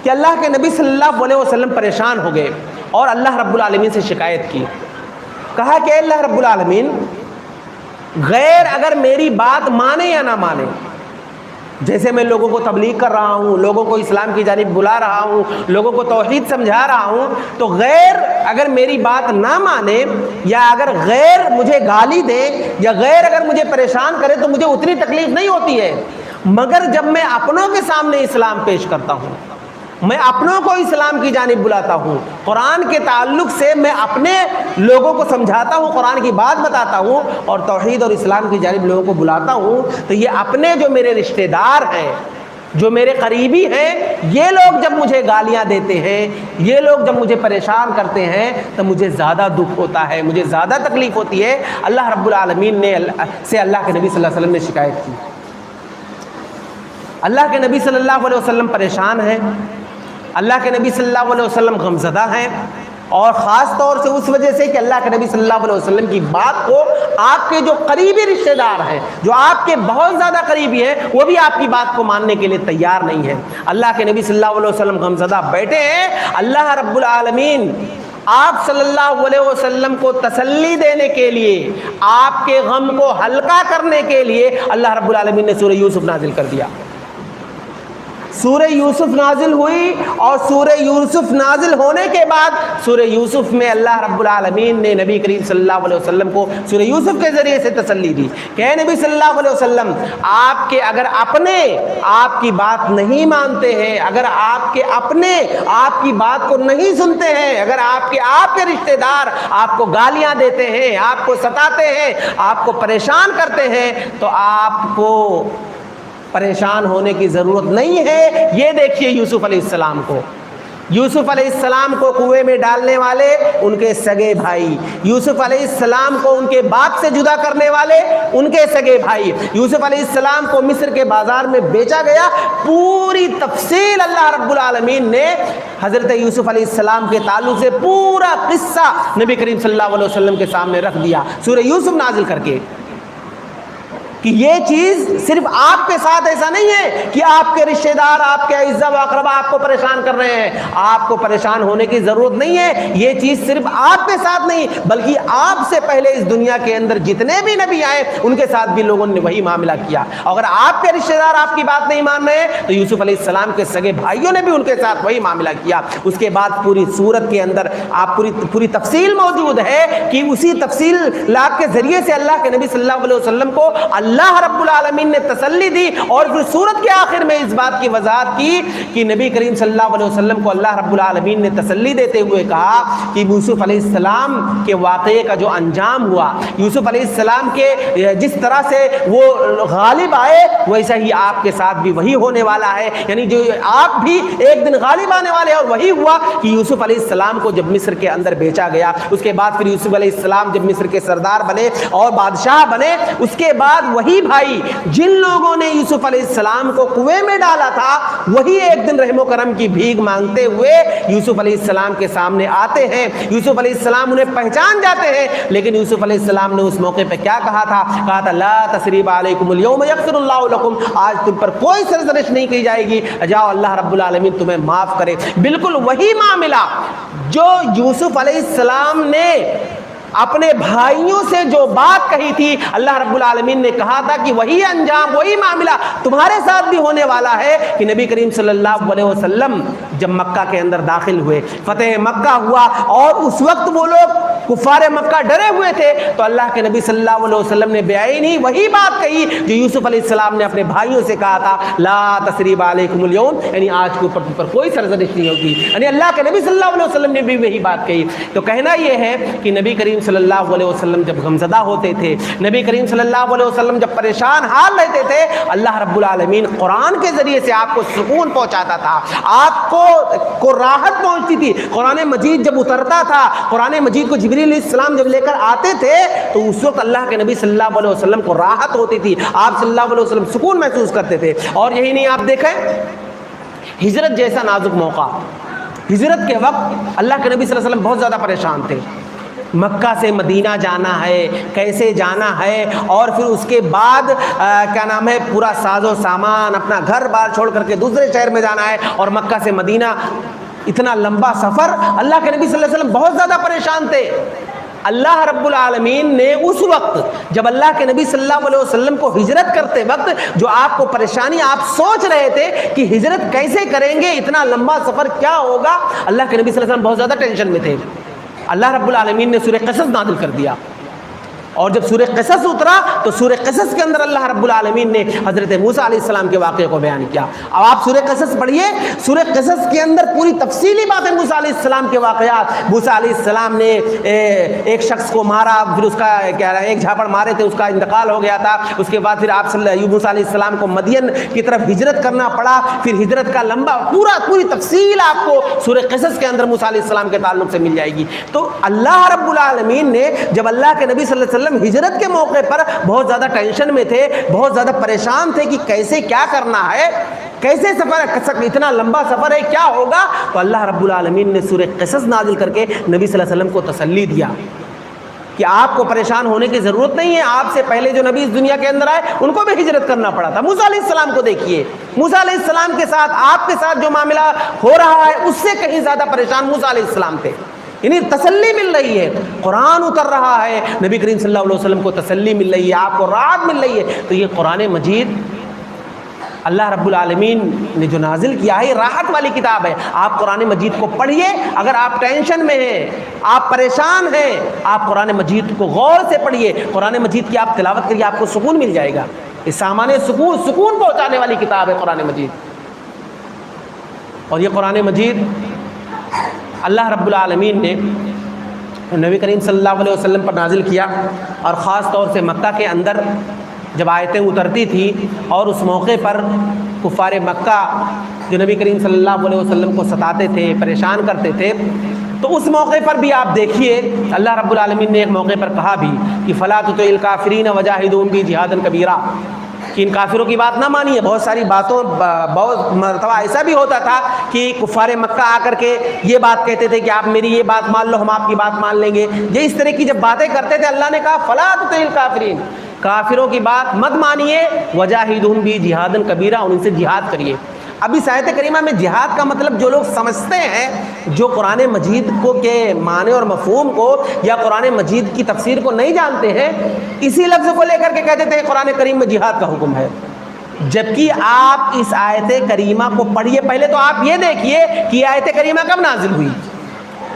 کہ اللہ کے نبی صلی اللہ علیہ وسلم پریشان ہو گئے اور اللہ رب العالمین سے شکایت کی. کہا کہ اللہ رب العالمین, غیر اگر میری بات مانے یا نہ مانے, جیسے میں لوگوں کو تبلیغ کر رہا ہوں, لوگوں کو اسلام کی جانب بلا رہا ہوں, لوگوں کو توحید سمجھا رہا ہوں, تو غیر اگر میری بات نہ مانے یا اگر غیر مجھے گالی دے یا غیر اگر مجھے پریشان کرے تو مجھے اتنی تکلیف نہیں ہوتی ہے, مگر جب میں اپنوں کے سامنے اسلام پیش کرتا ہوں, میں اپنوں کو اسلام کی جانب بلاتا ہوں, قرآن کے تعلق سے میں اپنے لوگوں کو سمجھاتا ہوں, قرآن کی بات بتاتا ہوں اور توحید اور اسلام کی جانب لوگوں کو بلاتا ہوں, تو یہ اپنے جو میرے رشتہ دار ہیں, جو میرے قریبی ہیں, یہ لوگ جب مجھے گالیاں دیتے ہیں, یہ لوگ جب مجھے پریشان کرتے ہیں, تو مجھے زیادہ دکھ ہوتا ہے, مجھے زیادہ تکلیف ہوتی ہے. اللہ رب العالمین نے سے اللہ کے نبی صلی اللہ علیہ وسلم نے شکایت کی. اللہ کے نبی صلی اللہ علیہ وسلم پریشان ہیں, اللہ کے نبی صلی اللہ علیہ وسلم غمزدہ ہیں, اور خاص طور سے اس وجہ سے کہ اللہ کے نبی صلی اللہ علیہ وسلم کی بات کو آپ کے جو قریبی رشتہ دار ہیں, جو آپ کے بہت زیادہ قریبی ہیں, وہ بھی آپ کی بات کو ماننے کے لیے تیار نہیں ہیں. اللہ کے نبی صلی اللہ علیہ وسلم غمزدہ بیٹھے ہیں. اللہ رب العالمین آپ صلی اللہ علیہ وسلم کو تسلی دینے کے لیے, آپ کے غم کو ہلکا کرنے کے لیے اللہ رب العالمین نے سورہ یوسف نازل کر دیا. سورہ یوسف نازل ہوئی, اور سورہ یوسف نازل ہونے کے بعد سورہ یوسف میں اللہ رب العالمین نے نبی کریم صلی اللہ علیہ وسلم کو سورہ یوسف کے ذریعے سے تسلی دی کہ اے نبی صلی اللہ علیہ وسلم, آپ کے اگر اپنے آپ کی بات نہیں مانتے ہیں, اگر آپ کے اپنے آپ کی بات کو نہیں سنتے ہیں, اگر آپ کے رشتہ دار آپ کو گالیاں دیتے ہیں, آپ کو ستاتے ہیں, آپ کو پریشان کرتے ہیں, تو آپ کو پریشان ہونے کی ضرورت نہیں ہے. یہ دیکھیے یوسف علیہ السلام کو, یوسف علیہ السلام کو کنویں میں ڈالنے والے ان کے سگے بھائی, یوسف علیہ السلام کو ان کے باپ سے جدا کرنے والے ان کے سگے بھائی, یوسف علیہ السلام کو مصر کے بازار میں بیچا گیا. پوری تفصیل اللہ رب العالمین نے حضرت یوسف علیہ السلام کے تعلق سے پورا قصہ نبی کریم صلی اللہ علیہ وسلم کے سامنے رکھ دیا سورہ یوسف نازل کر کے, کہ یہ چیز صرف آپ کے ساتھ ایسا نہیں ہے کہ آپ کے رشتہ دار, آپ کے اعزا و اقربا آپ کو پریشان کر رہے ہیں. آپ کو پریشان ہونے کی ضرورت نہیں ہے. یہ چیز صرف آپ کے ساتھ نہیں, بلکہ آپ سے پہلے اس دنیا کے اندر جتنے بھی نبی آئے ان کے ساتھ بھی لوگوں نے وہی معاملہ کیا. اگر آپ کے رشتہ دار آپ کی بات نہیں مان رہے ہیں تو یوسف علیہ السلام کے سگے بھائیوں نے بھی ان کے ساتھ وہی معاملہ کیا. اس کے بعد پوری سورت کے اندر آپ پوری تفصیل موجود ہے کہ اسی تفصیلات کے ذریعے سے اللہ کے نبی صلی اللہ علیہ وسلم کو اللہ رب العالمین نے تسلی دی اور پھر سورت کے آخر میں اس بات کی وضاحت کی کہ نبی کریم صلی اللہ علیہ وسلم کو اللہ رب العالمین نے تسلی دیتے ہوئے کہا کہ یوسف علیہ السلام کے واقعے کا جو انجام ہوا، یوسف علیہ السلام کے جس طرح سے وہ غالب آئے ویسا ہی آپ کے ساتھ بھی وہی ہونے والا ہے، یعنی جو آپ بھی ایک دن غالب آنے والے ہیں۔ اور وہی ہوا کہ یوسف علیہ السلام کو جب مصر کے اندر بیچا گیا، اس کے بعد پھر یوسف علیہ السلام جب مصر کے سردار بنے اور بادشاہ بنے، اس کے بعد وہی بھائی جن لوگوں نے یوسف علیہ السلام کو کنویں میں ڈالا تھا وہی ایک دن رحم و کرم کی بھیک مانگتے ہوئے یوسف علیہ السلام کے سامنے آتے ہیں۔ یوسف علیہ السلام انہیں پہچان جاتے ہیں، لیکن یوسف علیہ السلام نے اس موقع پہ کیا کہا تھا؟ کہا تھا لا تثریب علیکم اليوم یغفر اللہ لکم، آج تم پر کوئی سرزنش نہیں کی جائے گی، جاؤ اللہ رب العالمین تمہیں معاف کرے۔ بالکل وہی معاملہ جو یوسف علیہ السلام نے اپنے بھائیوں سے جو بات کہی تھی، اللہ رب العالمین نے کہا تھا کہ وہی انجام، وہی معاملہ تمہارے ساتھ بھی ہونے والا ہے کہ نبی کریم صلی اللہ علیہ وسلم جب مکہ کے اندر داخل ہوئے، فتح مکہ ہوا اور اس وقت وہ لوگ کفار مکہ ڈرے ہوئے تھے، تو اللہ کے نبی صلی اللہ علیہ وسلم نے بیان ہی وہی بات کہی جو یوسف علیہ السلام نے اپنے بھائیوں سے کہا تھا، لا تثریب علیکم اليوم، یعنی آج کے اوپر تم پر کوئی سرزنش نہیں ہوگی، یعنی اللہ کے نبی صلی اللہ علیہ وسلم نے بھی وہی بات کہی۔ تو کہنا یہ ہے کہ نبی کریم صلی اللہ علیہ وسلم جب غمزدہ ہوتے تھے، نبی کریم صلی اللہ علیہ وسلم جب پریشان حال رہتے تھے، اللہ رب العالمین قرآن کے ذریعے سے آپ کو سکون پہنچاتا تھا، آپ کو راحت پہنچتی تھی۔ قرآن مجید جب اترتا تھا، قرآن مجید کو جبریل علیہ السلام جب لے کر آتے تھے تو اس وقت اللہ کے نبی صلی اللہ علیہ وسلم کو راحت ہوتی تھی، آپ صلی اللہ علیہ وسلم سکون محسوس کرتے تھے۔ اور یہی نہیں، آپ دیکھیں ہجرت جیسا نازک موقع، ہجرت کے وقت اللہ کے نبی صلی اللہ علیہ وسلم بہت زیادہ پریشان تھے، مکہ سے مدینہ جانا ہے، کیسے جانا ہے، اور پھر اس کے بعد کیا نام ہے، پورا ساز و سامان اپنا گھر بار چھوڑ کر کے دوسرے شہر میں جانا ہے، اور مکہ سے مدینہ اتنا لمبا سفر، اللہ کے نبی صلی اللہ علیہ وسلم بہت زیادہ پریشان تھے۔ اللہ رب العالمین نے اس وقت جب اللہ کے نبی صلی اللہ علیہ وسلم کو ہجرت کرتے وقت جو آپ کو پریشانی آپ سوچ رہے تھے کہ ہجرت کیسے کریں گے، اتنا لمبا سفر کیا ہوگا، اللہ کے نبی صلی اللہ علیہ وسلم بہت زیادہ ٹینشن میں تھے۔ اللہ رب العالمین نے سورہ قصص نازل کر دیا، اور جب سورہ قصص اترا تو سورہ قصص کے اندر اللہ رب العالمین نے حضرت موسیٰ علیہ السلام کے واقعے کو بیان کیا۔ اب آپ سورہ قصص پڑھیے، سورہ قصص کے اندر پوری تفصیلی باتیں موسیٰ علیہ السلام کے واقعات، موسیٰ علیہ السلام نے ایک شخص کو مارا، پھر اس کا کیا ایک جھاپڑ مارے تھے، اس کا انتقال ہو گیا تھا، اس کے بعد پھر آپ موسیٰ علیہ السلام کو مدین کی طرف ہجرت کرنا پڑا، پھر ہجرت کا لمبا پوری تفصیل آپ کو سورہ قصص کے اندر موسیٰ علیہ السلام کے تعلق سے مل جائے گی۔ تو اللہ رب العالمین نے جب اللہ کے نبی صلی اللہ علیہ وسلم ہجرت کے موقع پر بہت زیادہ ٹینشن میں تھے، بہت زیادہ پریشان تھے کہ کیسے کیا کرنا ہے، کیسے سفر، اتنا لمبا سفر ہے، کیا ہوگا، تو اللہ رب العالمین نے سورہ قصص نازل کر کے نبی صلی اللہ علیہ وسلم کو تسلی دیا کہ آپ کو پریشان ہونے کی ضرورت نہیں ہے، آپ سے پہلے جو نبی اس دنیا کے اندر آئے ان کو بھی ہجرت کرنا پڑا تھا۔ موسیٰ علیہ السلام کو دیکھیے، موسیٰ علیہ السلام کے ساتھ آپ کے ساتھ جو معاملہ ہو رہا ہے اس سے کہیں زیادہ پریشان موسیٰ علیہ السلام تھے، یعنی تسلی مل رہی ہے، قرآن اتر رہا ہے، نبی کریم صلی اللہ علیہ وسلم کو تسلی مل رہی ہے، آپ کو راحت مل رہی ہے۔ تو یہ قرآن مجید اللہ رب العالمین نے جو نازل کیا ہے، یہ راحت والی کتاب ہے۔ آپ قرآن مجید کو پڑھیے، اگر آپ ٹینشن میں ہیں، آپ پریشان ہیں، آپ قرآن مجید کو غور سے پڑھیے، قرآن مجید کی آپ تلاوت کریے، آپ کو سکون مل جائے گا۔ یہ سامان سکون پہنچانے والی کتاب ہے قرآن مجید۔ اور یہ قرآن مجید اللہ رب العالمین نے نبی کریم صلی اللہ علیہ وسلم پر نازل کیا، اور خاص طور سے مکہ کے اندر جب آیتیں اترتی تھیں اور اس موقع پر کفار مکہ جو نبی کریم صلی اللہ علیہ وسلم کو ستاتے تھے، پریشان کرتے تھے، تو اس موقع پر بھی آپ دیکھیے اللہ رب العالمین نے ایک موقع پر کہا بھی کہ فَلَا تُطِعِ الْكَافِرِينَ وَجَاهِدْهُمْ بِهِ جِهَادًا كَبِيرًا، کہ ان کافروں کی بات نہ مانیے۔ بہت ساری باتوں، بہت مرتبہ ایسا بھی ہوتا تھا کہ کفار مکہ آ کر کے یہ بات کہتے تھے کہ آپ میری یہ بات مان لو، ہم آپ کی بات مان لیں گے، یہ اس طرح کی جب باتیں کرتے تھے، اللہ نے کہا فَلَا تُطِعِ الْكَافِرِينَ، کافروں کی بات مت مانیے، وَجَاهِدْهُمْ بِهِ جِهَادًا كَبِيرًا، ان سے جہاد کریے۔ اب اس آیت کریمہ میں جہاد کا مطلب جو لوگ سمجھتے ہیں، جو قرآن مجید کو کے معنی اور مفہوم کو یا قرآن مجید کی تفسیر کو نہیں جانتے ہیں، اسی لفظ کو لے کر کے کہتے تھے قرآن کریم میں جہاد کا حکم ہے، جبکہ آپ اس آیت کریمہ کو پڑھیے۔ پہلے تو آپ یہ دیکھیے کہ آیت کریمہ کب نازل ہوئی،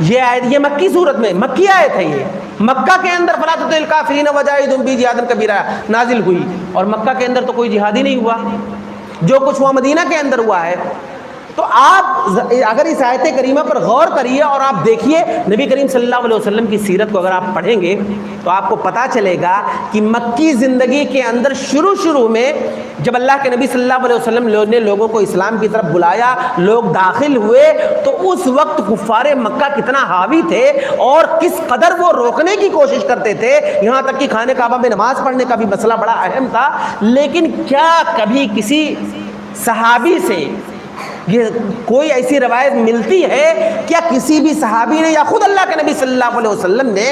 یہ آیت یہ مکی صورت میں مکی آیت ہے، یہ مکہ کے اندر فلا تطع الکافرین وجاہدہم بہ جہادا کبیرا نازل ہوئی، اور مکہ کے اندر تو کوئی جہاد ہی نہیں ہوا، جو کچھ ہوا مدینہ کے اندر ہوا ہے۔ تو آپ اگر اس آیت کریمہ پر غور کریے اور آپ دیکھیے نبی کریم صلی اللہ علیہ وسلم کی سیرت کو اگر آپ پڑھیں گے تو آپ کو پتہ چلے گا کہ مکی زندگی کے اندر شروع میں جب اللہ کے نبی صلی اللہ علیہ وسلم نے لوگوں کو اسلام کی طرف بلایا، لوگ داخل ہوئے، تو اس وقت کفار مکہ کتنا حاوی تھے اور کس قدر وہ روکنے کی کوشش کرتے تھے، یہاں تک کہ خانہ کعبہ میں نماز پڑھنے کا بھی مسئلہ بڑا اہم تھا۔ لیکن کیا کبھی کسی صحابی سے یہ کوئی ایسی روایت ملتی ہے، کیا کسی بھی صحابی نے یا خود اللہ کے نبی صلی اللہ علیہ وسلم نے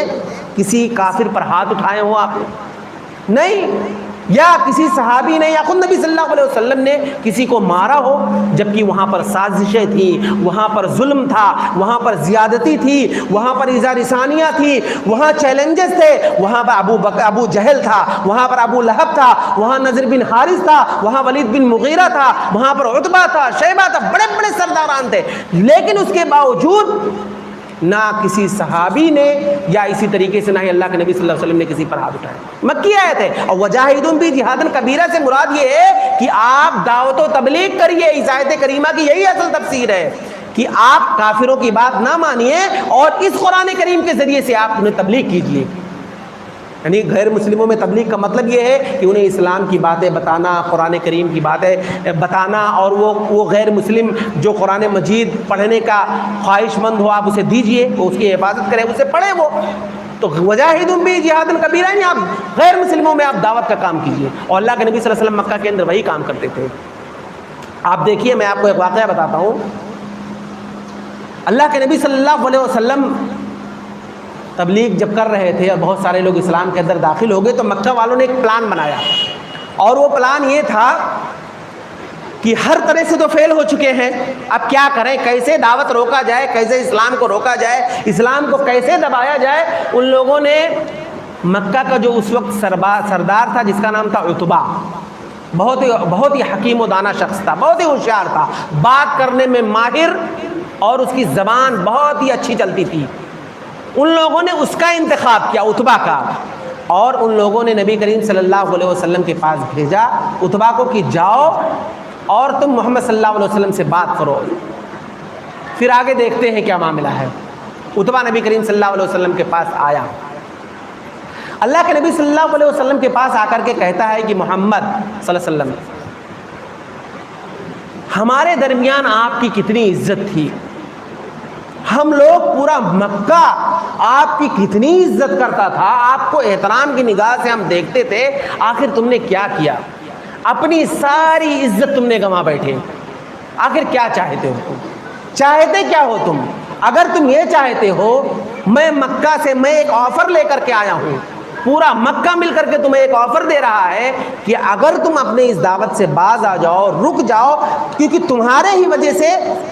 کسی کافر پر ہاتھ اٹھائے ہو آپ نے؟ نہیں، یا کسی صحابی نے یا خود نبی صلی اللہ علیہ وسلم نے کسی کو مارا ہو، جبکہ وہاں پر سازشیں تھیں، وہاں پر ظلم تھا، وہاں پر زیادتی تھی، وہاں پر ایذا رسانیاں تھی، وہاں چیلنجز تھے، وہاں پر ابو جہل تھا، وہاں پر ابو لہب تھا، وہاں نضر بن حارث تھا، وہاں ولید بن مغیرہ تھا، وہاں پر عتبہ تھا، شیبہ تھا، بڑے بڑے سرداران تھے، لیکن اس کے باوجود نہ کسی صحابی نے یا اسی طریقے سے نہ ہی اللہ کے نبی صلی اللہ علیہ وسلم نے کسی پر ہاتھ اٹھایا۔ مکی آیت ہے، اور وجاہدہم بہ جہادا کبیرا سے مراد یہ ہے کہ آپ دعوت و تبلیغ کریے۔ اس آیت کریمہ کی یہی اصل تفسیر ہے کہ آپ کافروں کی بات نہ مانیے اور اس قرآن کریم کے ذریعے سے آپ انہیں تبلیغ کیجیے۔ یعنی غیر مسلموں میں تبلیغ کا مطلب یہ ہے کہ انہیں اسلام کی باتیں بتانا، قرآن کریم کی باتیں بتانا، اور وہ غیر مسلم جو قرآن مجید پڑھنے کا خواہش مند ہو آپ اسے دیجئے، وہ اس کی حفاظت کرے، اسے پڑھے وہ۔ تو وجاہدہم بہ جہادا کبیرا، یعنی آپ غیر مسلموں میں آپ دعوت کا کام کیجیے، اور اللہ کے نبی صلی اللہ علیہ وسلم مکہ کے اندر وہی کام کرتے تھے۔ آپ دیکھیے، میں آپ کو ایک واقعہ بتاتا ہوں۔ اللہ کے نبی صلی اللہ علیہ وسلم تبلیغ جب کر رہے تھے اور بہت سارے لوگ اسلام کے اندر داخل ہو گئے، تو مکہ والوں نے ایک پلان بنایا، اور وہ پلان یہ تھا کہ ہر طرح سے تو فیل ہو چکے ہیں، اب کیا کریں، کیسے دعوت روکا جائے، کیسے اسلام کو روکا جائے، اسلام کو کیسے دبایا جائے۔ ان لوگوں نے مکہ کا جو اس وقت سردار تھا جس کا نام تھا عتبہ، بہت ہی حکیم و دانا شخص تھا، بہت ہی ہوشیار تھا، بات کرنے میں ماہر، اور اس کی زبان بہت ہی اچھی چلتی تھی۔ ان لوگوں نے اس کا انتخاب کیا، عتبہ کا، اور ان لوگوں نے نبی کریم صلی اللہ علیہ وسلم کے پاس بھیجا عتبہ کو کہ جاؤ اور تم محمد صلی اللہ علیہ وسلم سے بات کرو، پھر آگے دیکھتے ہیں کیا معاملہ ہے۔ عتبہ نبی کریم صلی اللہ علیہ وسلم کے پاس آیا، اللہ کے نبی صلی اللہ علیہ وسلم کے پاس آ کر کے کہتا ہے کہ محمد صلی اللہ علیہ وسلم، ہمارے درمیان آپ کی کتنی عزت تھی، ہم لوگ پورا مکہ آپ کی کتنی عزت کرتا تھا، آپ کو احترام کی نگاہ سے ہم دیکھتے تھے، آخر تم نے کیا کیا، اپنی ساری عزت تم نے گنوا بیٹھے، آخر کیا چاہتے ہو تم، چاہتے کیا ہو تم؟ اگر تم یہ چاہتے ہو، میں مکہ سے میں ایک آفر لے کر کے آیا ہوں، پورا مکہ مل کر کے تمہیں ایک آفر دے رہا ہے کہ اگر تم اپنے اس دعوت سے باز آ جاؤ، رک جاؤ، کیونکہ تمہارے ہی وجہ سے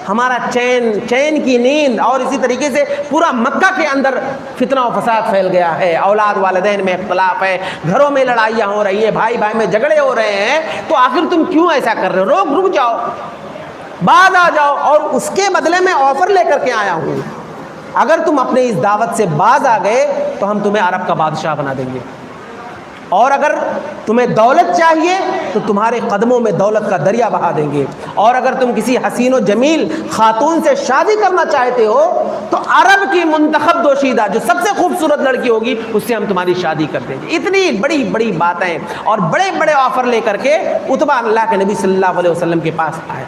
ہمارا چین کی نیند، اور اسی طریقے سے پورا مکہ کے اندر فتنہ و فساد پھیل گیا ہے، اولاد والدین میں اختلاف ہے، گھروں میں لڑائیاں ہو رہی ہیں، بھائی بھائی میں جھگڑے ہو رہے ہیں، تو آخر تم کیوں ایسا کر رہے ہو؟ رک جاؤ، باز آ جاؤ، اور اس کے بدلے میں آفر لے کر کے آیا ہوں، اگر تم اپنے اس دعوت سے باز آ گئے تو ہم تمہیں عرب کا بادشاہ بنا دیں گے، اور اگر تمہیں دولت چاہیے تو تمہارے قدموں میں دولت کا دریا بہا دیں گے، اور اگر تم کسی حسین و جمیل خاتون سے شادی کرنا چاہتے ہو تو عرب کی منتخب دوشیدہ جو سب سے خوبصورت لڑکی ہوگی اس سے ہم تمہاری شادی کر دیں گے۔ اتنی بڑی بڑی باتیں اور بڑے بڑے آفر لے کر کے عتبہ اللہ کے نبی صلی اللہ علیہ وسلم کے پاس آیا،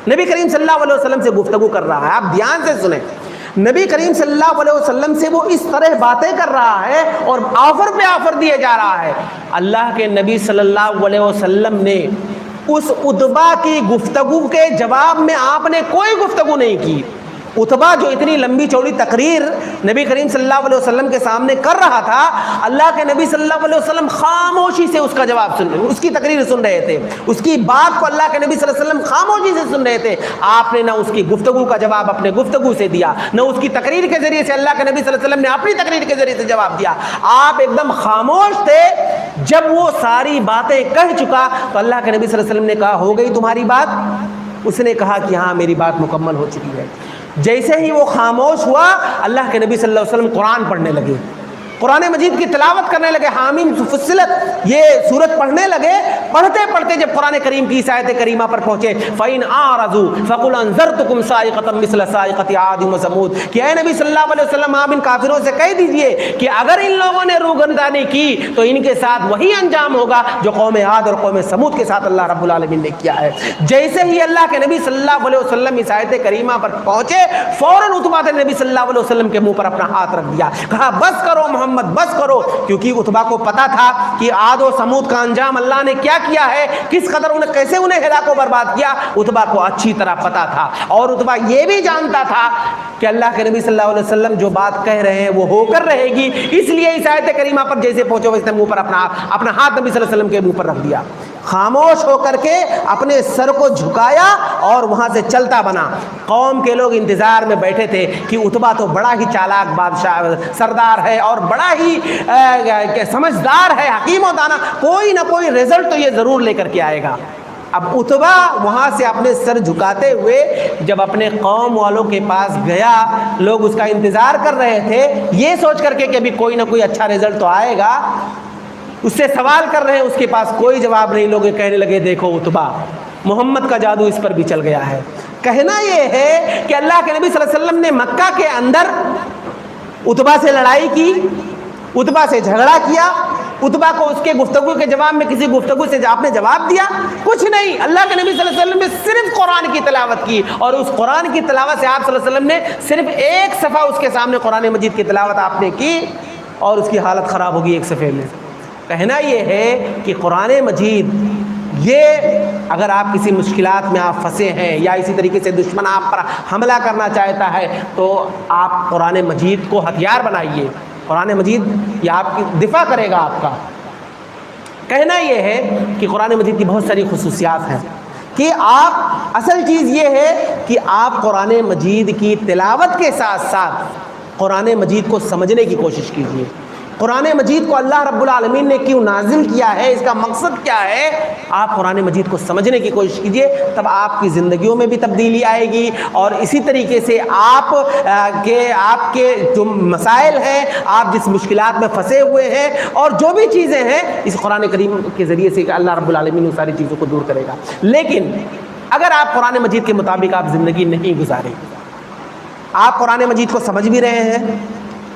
نبی کریم صلی اللہ علیہ وسلم سے گفتگو کر رہا ہے۔ آپ دھیان سے سنیں، نبی کریم صلی اللہ علیہ وسلم سے وہ اس طرح باتیں کر رہا ہے اور آفر پہ آفر دیے جا رہا ہے۔ اللہ کے نبی صلی اللہ علیہ وسلم نے اس عتبہ کی گفتگو کے جواب میں آپ نے کوئی گفتگو نہیں کی۔ عتبہ جو اتنی لمبی چوڑی تقریر نبی کریم صلی اللہ علیہ وسلم کے سامنے کر رہا تھا، اللہ کے نبی صلی اللہ علیہ وسلم خاموشی سے اس کا جواب سن رہے، اس کی تقریر سن رہے تھے، اس کی بات کو اللہ کے نبی صلی اللہ علیہ وسلم خاموشی سے سن رہے تھے۔ آپ نے نہ اس کی گفتگو کا جواب اپنے گفتگو سے دیا، نہ اس کی تقریر کے ذریعے سے اللہ کے نبی صلی اللہ علیہ وسلم نے اپنی تقریر کے ذریعے سے جواب دیا۔ آپ ایک دم خاموش تھے۔ جب وہ ساری باتیں کہہ چکا تو اللہ کے نبی صلی اللہ علیہ وسلم نے کہا، ہو گئی تمہاری بات؟ اس نے کہا کہ ہاں میری بات مکمل ہو چکی ہے۔ جیسے ہی وہ خاموش ہوا اللہ کے نبی صلی اللہ علیہ وسلم قرآن پڑھنے لگے، قرآن مجید کی تلاوت کرنے لگے، حامیم فصلت یہ سورت پڑھنے لگے۔ پڑھتے پڑھتے جب قرآن کریم کی اس آیت کریمہ پر پہنچے فَإِنْ أَعْرَضُوا فَقُلْ أَنذَرْتُكُمْ صَاعِقَةً مِثْلَ صَاعِقَةِ عَادٍ وَثَمُودَ کہ اے نبی صلی اللہ علیہ وسلم آپ ان کافروں سے کہہ دیجئے کہ اگر ان لوگوں نے روگردانی کی تو ان کے ساتھ وہی انجام ہوگا جو قوم عاد اور قوم سمود کے ساتھ اللہ رب العالمین نے کیا ہے۔ جیسے ہی اللہ کے نبی صلی اللہ علیہ وسلم اس آیت کریمہ پر پہنچے فوراً عتبہ نے نبی صلی اللہ علیہ وسلم کے منہ پر اپنا ہاتھ رکھ دیا، کہا بس کرو محمد بس کرو، کیونکہ عتبہ کو پتا تھا کہ عاد و سمود کا انجام اللہ نے کیا کیا ہے، کس قدر انہیں کیسے انہیں ہلاک و برباد کیا، عتبہ کو اچھی طرح پتا تھا۔ اور عتبہ یہ بھی جانتا تھا کہ اللہ کے نبی صلی اللہ علیہ وسلم جو بات کہہ رہے ہیں وہ ہو کر رہے گی، اس لیے اس آیت کریمہ پر جیسے پہنچے ویسے منہ پر اپنا ہاتھ نبی صلی اللہ علیہ وسلم کے منہ پر رکھ دیا، خاموش ہو کر کے اپنے سر کو جھکایا اور وہاں سے چلتا بنا۔ قوم کے لوگ انتظار میں بیٹھے تھے کہ عتبہ تو بڑا ہی چالاک بادشاہ سردار ہے اور بڑا ہی سمجھدار ہے، حکیم و دانا، کوئی نہ کوئی رزلٹ تو یہ ضرور لے کر کے آئے گا۔ اب عتبہ وہاں سے اپنے سر جھکاتے ہوئے جب اپنے قوم والوں کے پاس گیا، لوگ اس کا انتظار کر رہے تھے یہ سوچ کر کے کہ ابھی کوئی نہ کوئی اچھا رزلٹ تو آئے گا، اس سے سوال کر رہے ہیں، اس کے پاس کوئی جواب نہیں۔ لوگ کہنے لگے دیکھو عتبہ محمد کا جادو اس پر بھی چل گیا ہے۔ کہنا یہ ہے کہ اللہ کے نبی صلی اللہ علیہ وسلم نے مکہ کے اندر عتبہ سے لڑائی کی، عتبہ سے جھگڑا کیا، عتبہ کو اس کے گفتگو کے جواب میں کسی گفتگو سے آپ نے جواب دیا؟ کچھ نہیں۔ اللہ کے نبی صلی اللہ علیہ وسلم نے صرف قرآن کی تلاوت کی، اور اس قرآن کی تلاوت سے آپ صلی اللہ علیہ وسلم نے صرف ایک صفحہ اس کے سامنے قرآن مجید کی تلاوت آپ نے کی اور اس کی حالت خراب ہوگی ایک صفحے میں۔ کہنا یہ ہے کہ قرآن مجید یہ اگر آپ کسی مشکلات میں آپ پھنسے ہیں یا اسی طریقے سے دشمن آپ پر حملہ کرنا چاہتا ہے تو آپ قرآن مجید کو ہتھیار بنائیے، قرآن مجید یہ آپ کی دفاع کرے گا آپ کا۔ کہنا یہ ہے کہ قرآن مجید کی بہت ساری خصوصیات ہیں کہ آپ اصل چیز یہ ہے کہ آپ قرآن مجید کی تلاوت کے ساتھ ساتھ قرآن مجید کو سمجھنے کی کوشش کیجیے۔ قرآن مجید کو اللہ رب العالمین نے کیوں نازل کیا ہے، اس کا مقصد کیا ہے، آپ قرآن مجید کو سمجھنے کی کوشش کیجئے، تب آپ کی زندگیوں میں بھی تبدیلی آئے گی، اور اسی طریقے سے آپ کے جو مسائل ہیں، آپ جس مشکلات میں پھنسے ہوئے ہیں اور جو بھی چیزیں ہیں، اس قرآن کریم کے ذریعے سے اللہ رب العالمین ان ساری چیزوں کو دور کرے گا۔ لیکن اگر آپ قرآن مجید کے مطابق آپ زندگی نہیں گزاریں، آپ قرآن مجید کو سمجھ بھی رہے ہیں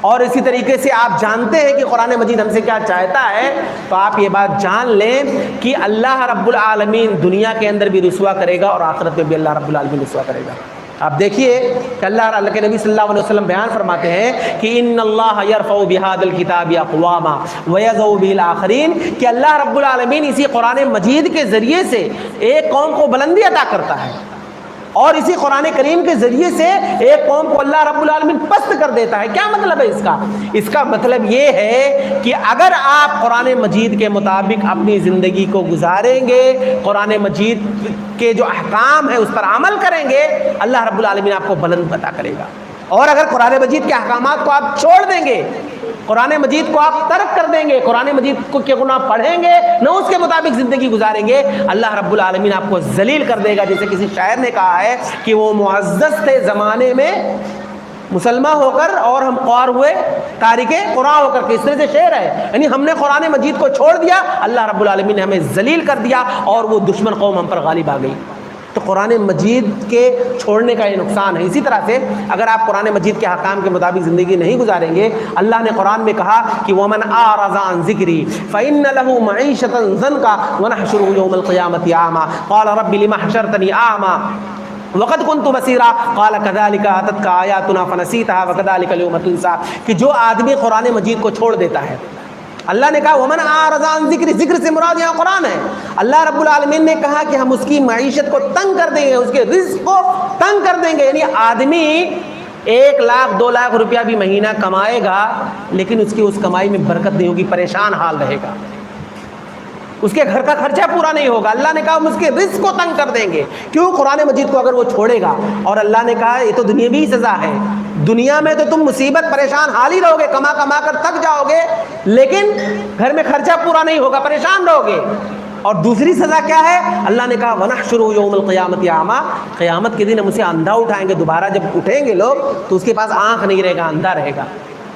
اور اسی طریقے سے آپ جانتے ہیں کہ قرآن مجید ہم سے کیا چاہتا ہے، تو آپ یہ بات جان لیں کہ اللہ رب العالمین دنیا کے اندر بھی رسوا کرے گا اور آخرت میں بھی اللہ رب العالمین رسوا کرے گا۔ آپ دیکھیے کہ اللہ کے نبی صلی اللہ علیہ وسلم بیان فرماتے ہیں کہ ان اللہ یرفع بہذا الکتاب اقواما ویضع بہ الآخرین، کہ اللہ رب العالمین اسی قرآن مجید کے ذریعے سے ایک قوم کو بلندی عطا کرتا ہے، اور اسی قرآن کریم کے ذریعے سے ایک قوم کو اللہ رب العالمین پست کر دیتا ہے۔ کیا مطلب ہے اس کا؟ اس کا مطلب یہ ہے کہ اگر آپ قرآن مجید کے مطابق اپنی زندگی کو گزاریں گے، قرآن مجید کے جو احکام ہیں اس پر عمل کریں گے، اللہ رب العالمین آپ کو بلند عطا کرے گا۔ اور اگر قرآن مجید کے احکامات کو آپ چھوڑ دیں گے، قرآن مجید کو آپ ترک کر دیں گے، قرآن مجید کو کہ نہ پڑھیں گے نہ اس کے مطابق زندگی گزاریں گے، اللہ رب العالمین آپ کو ذلیل کر دے گا۔ جیسے کسی شاعر نے کہا ہے کہ وہ معزز تھے زمانے میں مسلمہ ہو کر اور ہم خوار ہوئے تارک قرآن ہو کر کے، اس طرح سے شعر ہے، یعنی ہم نے قرآن مجید کو چھوڑ دیا، اللہ رب العالمین نے ہمیں ذلیل کر دیا اور وہ دشمن قوم ہم پر غالب آ گئی۔ تو قرآن مجید کے چھوڑنے کا یہ نقصان ہے۔ اسی طرح سے اگر آپ قرآن مجید کے احکام کے مطابق زندگی نہیں گزاریں گے، اللہ نے قرآن میں کہا کہ وَمَنْ أَعْرَضَ عَنْ ذِكْرِي فَإِنَّ لَهُ مَعِيشَةً ضَنْكًا وَنَحْشُرُهُ يَوْمَ الْقِيَامَةِ أَعْمَى قَالَ رَبِّ لِمَ حَشَرْتَنِي أَعْمَى وَقَدْ كُنْتُ بَصِيرًا قَالَ كَذَلِكَ أَتَتْكَ آيَاتُنَا فَنَسِيتَهَا وَكَذَلِكَ الْيَوْمَ تُنسَى، کہ جو آدمی قرآن مجید کو چھوڑ دیتا ہے، اللہ نے کہا وَمَنْ أَعْرَضَ عَنْ ذِكْرِي، ذکر سے مراد یہاں قرآن ہے۔ اللہ رب العالمین نے کہا کہ ہم اس کی معیشت کو تنگ کر دیں گے، اس کے رزق کو تنگ کر دیں گے، یعنی آدمی 1 لاکھ 2 لاکھ روپیہ بھی مہینہ کمائے گا لیکن اس کی اس کمائی میں برکت نہیں ہوگی، پریشان حال رہے گا، اس کے گھر کا خرچہ پورا نہیں ہوگا۔ اللہ نے کہا ہم اس کے رزق کو تنگ کر دیں گے، کیوں؟ قرآن مجید کو اگر وہ چھوڑے گا، اور اللہ نے کہا یہ تو دنیاوی سزا ہے، دنیا میں تو تم مصیبت پریشان حال ہی رہو گے، کما کما کر تھک جاؤ گے، لیکن گھر میں خرچہ پورا نہیں ہوگا، پریشان رہو گے۔ اور دوسری سزا کیا ہے؟ اللہ نے کہا وَنَحْشُرُهُ يَوْمَ الْقِيَامَةِ أَعْمَىٰ، قیامت کے دن ہم اسے اندھا اٹھائیں گے. دوبارہ جب اٹھیں گے لوگ تو اس کے پاس آنکھ نہیں رہے گا، اندھا رہے گا،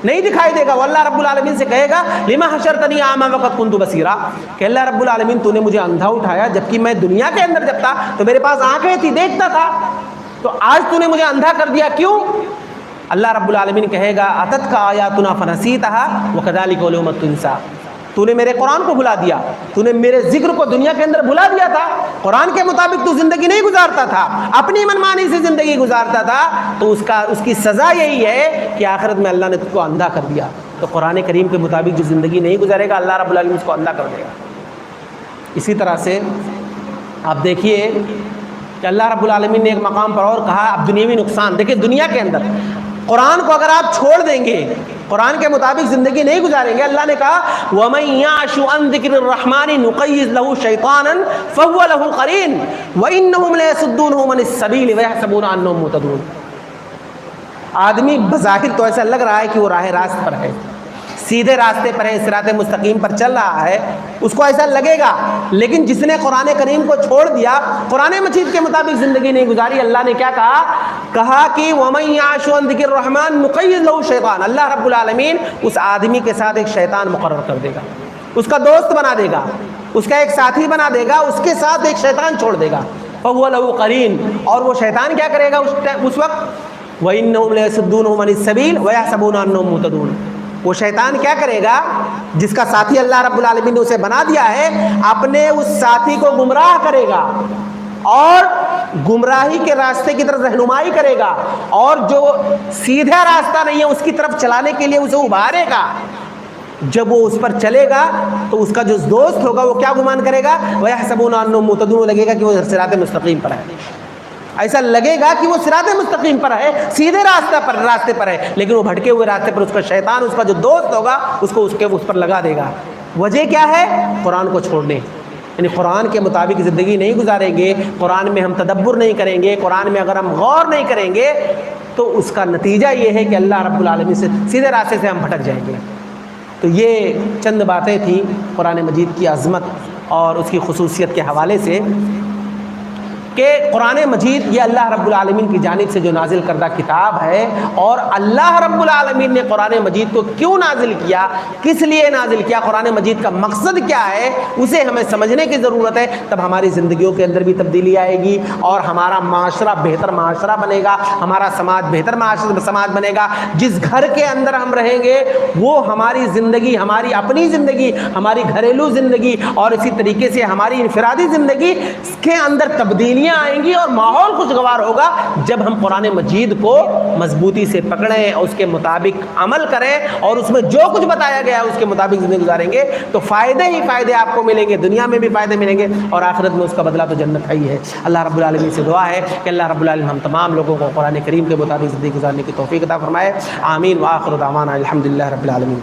نہیں دکھائی دے گا. وہ اللہ رب العالمین سے کہے گا لِمَ حَشَرْتَنِي أَعْمَىٰ وَقَدْ كُنتُ بَصِيرًا، کہ اللہ رب العالمین تو نے مجھے اندھا اٹھایا جبکہ میں دنیا کے اندر جب تھا تو میرے پاس آنکھیں تھی، دیکھتا تھا، تو آج تو نے مجھے اندھا کر دیا، کیوں؟ اللہ رب العالمین کہے گا أَتَتْكَ آيَاتُنَا فَنَسِيتَهَا وَكَذَلِكَ الْيَوْمَ تُنسَىٰ، تو نے میرے قرآن کو بھلا دیا، تو نے میرے ذکر کو دنیا کے اندر بھلا دیا تھا، قرآن کے مطابق تو زندگی نہیں گزارتا تھا، اپنی منمانی سے زندگی گزارتا تھا، تو اس کی سزا یہی ہے کہ آخرت میں اللہ نے تجھ کو اندھا کر دیا. تو قرآن کریم کے مطابق جو زندگی نہیں گزارے گا اللہ رب العالمین اس کو اندھا کر دے گا. اسی طرح سے آپ دیکھیے کہ اللہ رب العالمین نے ایک مقام پر اور کہا اب دنیاوی نقصان. دیکھیں دنیا کے اندر قرآن کو اگر آپ چھوڑ دیں گے، قرآن کے مطابق زندگی نہیں گزاریں گے، اللہ نے کہا وَمَن يَعْشُ عَن ذِكْرِ الرَّحْمَٰنِ نُقَيِّضْ لَهُ شَيْطَانًا فَهُوَ لَهُ قَرِينٌ وَإِنَّهُمْ لَيَصُدُّونَهُ عَنِ السَّبِيلِ وَيَحْسَبُونَ أَنَّهُمْ مُهْتَدُونَ. آدمی بظاہر تو ایسا لگ رہا ہے کہ وہ راہ راست پر ہے، سیدھے راستے پر ہے، صراط مستقیم پر چل رہا ہے، اس کو ایسا لگے گا، لیکن جس نے قرآن کریم کو چھوڑ دیا، قرآن مجید کے مطابق زندگی نہیں گزاری، اللہ نے کیا کہا کہ وَمَن يَعْشُ عَن ذِكْرِ الرَّحْمَٰنِ نُقَيِّضْ لَهُ شَيْطَانًا، اللہ رب العالمین اس آدمی کے ساتھ ایک شیطان مقرر کر دے گا، اس کا دوست بنا دے گا، اس کا ایک ساتھی بنا دے گا، اس کے ساتھ ایک شیطان چھوڑ دے گا. فَهُوَ لَهُ قَرِينٌ، اور وہ شیطان کیا کرے گا اس وقت؟ وَإِنَّهُمْ لَيَصُدُّونَهُمْ عَنِ السَّبِيلِ وَيَحْسَبُونَ أَنَّهُمْ مُهْتَدُونَ. وہ شیطان کیا کرے گا؟ جس کا ساتھی اللہ رب العالمین نے اسے بنا دیا ہے، اپنے اس ساتھی کو گمراہ کرے گا اور گمراہی کے راستے کی طرف رہنمائی کرے گا، اور جو سیدھا راستہ نہیں ہے اس کی طرف چلانے کے لیے اسے ابھارے گا. جب وہ اس پر چلے گا تو اس کا جو دوست ہوگا وہ کیا گمان کرے گا؟ وَيَحْسَبُونَ أَنَّهُمْ مُهْتَدُونَ، لگے گا کہ وہ صراط مستقیم پر ہے، ایسا لگے گا کہ وہ صراط مستقیم پر ہے، سیدھے راستے پر ہے، لیکن وہ بھٹکے ہوئے راستے پر اس کا شیطان، اس کا جو دوست ہوگا اس کو اس پر لگا دے گا. وجہ کیا ہے؟ قرآن کو چھوڑنے، یعنی قرآن کے مطابق زندگی نہیں گزاریں گے، قرآن میں ہم تدبر نہیں کریں گے، قرآن میں اگر ہم غور نہیں کریں گے تو اس کا نتیجہ یہ ہے کہ اللہ رب العالمین سے سیدھے راستے سے ہم بھٹک جائیں گے. تو یہ چند باتیں تھیں قرآن مجید کی عظمت اور اس کی خصوصیت کے حوالے سے کہ قرآن مجید یہ اللہ رب العالمین کی جانب سے جو نازل کردہ کتاب ہے، اور اللہ رب العالمین نے قرآن مجید کو کیوں نازل کیا، کس لیے نازل کیا، قرآن مجید کا مقصد کیا ہے، اسے ہمیں سمجھنے کی ضرورت ہے. تب ہماری زندگیوں کے اندر بھی تبدیلی آئے گی اور ہمارا معاشرہ بہتر معاشرہ بنے گا، ہمارا سماج بہتر سماج بنے گا. جس گھر کے اندر ہم رہیں گے وہ ہماری زندگی، ہماری اپنی زندگی، ہماری گھریلو زندگی اور اسی طریقے سے ہماری انفرادی زندگی کے اندر تبدیلیاں آئیں گی اور ماحول خوشگوار ہوگا جب ہم قرآن مجید کو مضبوطی سے پکڑیں، اس کے مطابق عمل کریں اور اس میں جو کچھ بتایا گیا ہے اس کے مطابق زندگی گزاریں گے تو فائدے ہی فائدے آپ کو ملیں گے، دنیا میں بھی فائدے ملیں گے اور آخرت میں اس کا بدلہ تو جنت ہی ہے. اللہ رب العالمین سے دعا ہے کہ اللہ رب العالمین ہم تمام لوگوں کو قرآن کریم کے مطابق زندگی گزارنے کی توفیق عطا فرمائے. آمین. وآخر دعوانا الحمدللہ رب العالمین.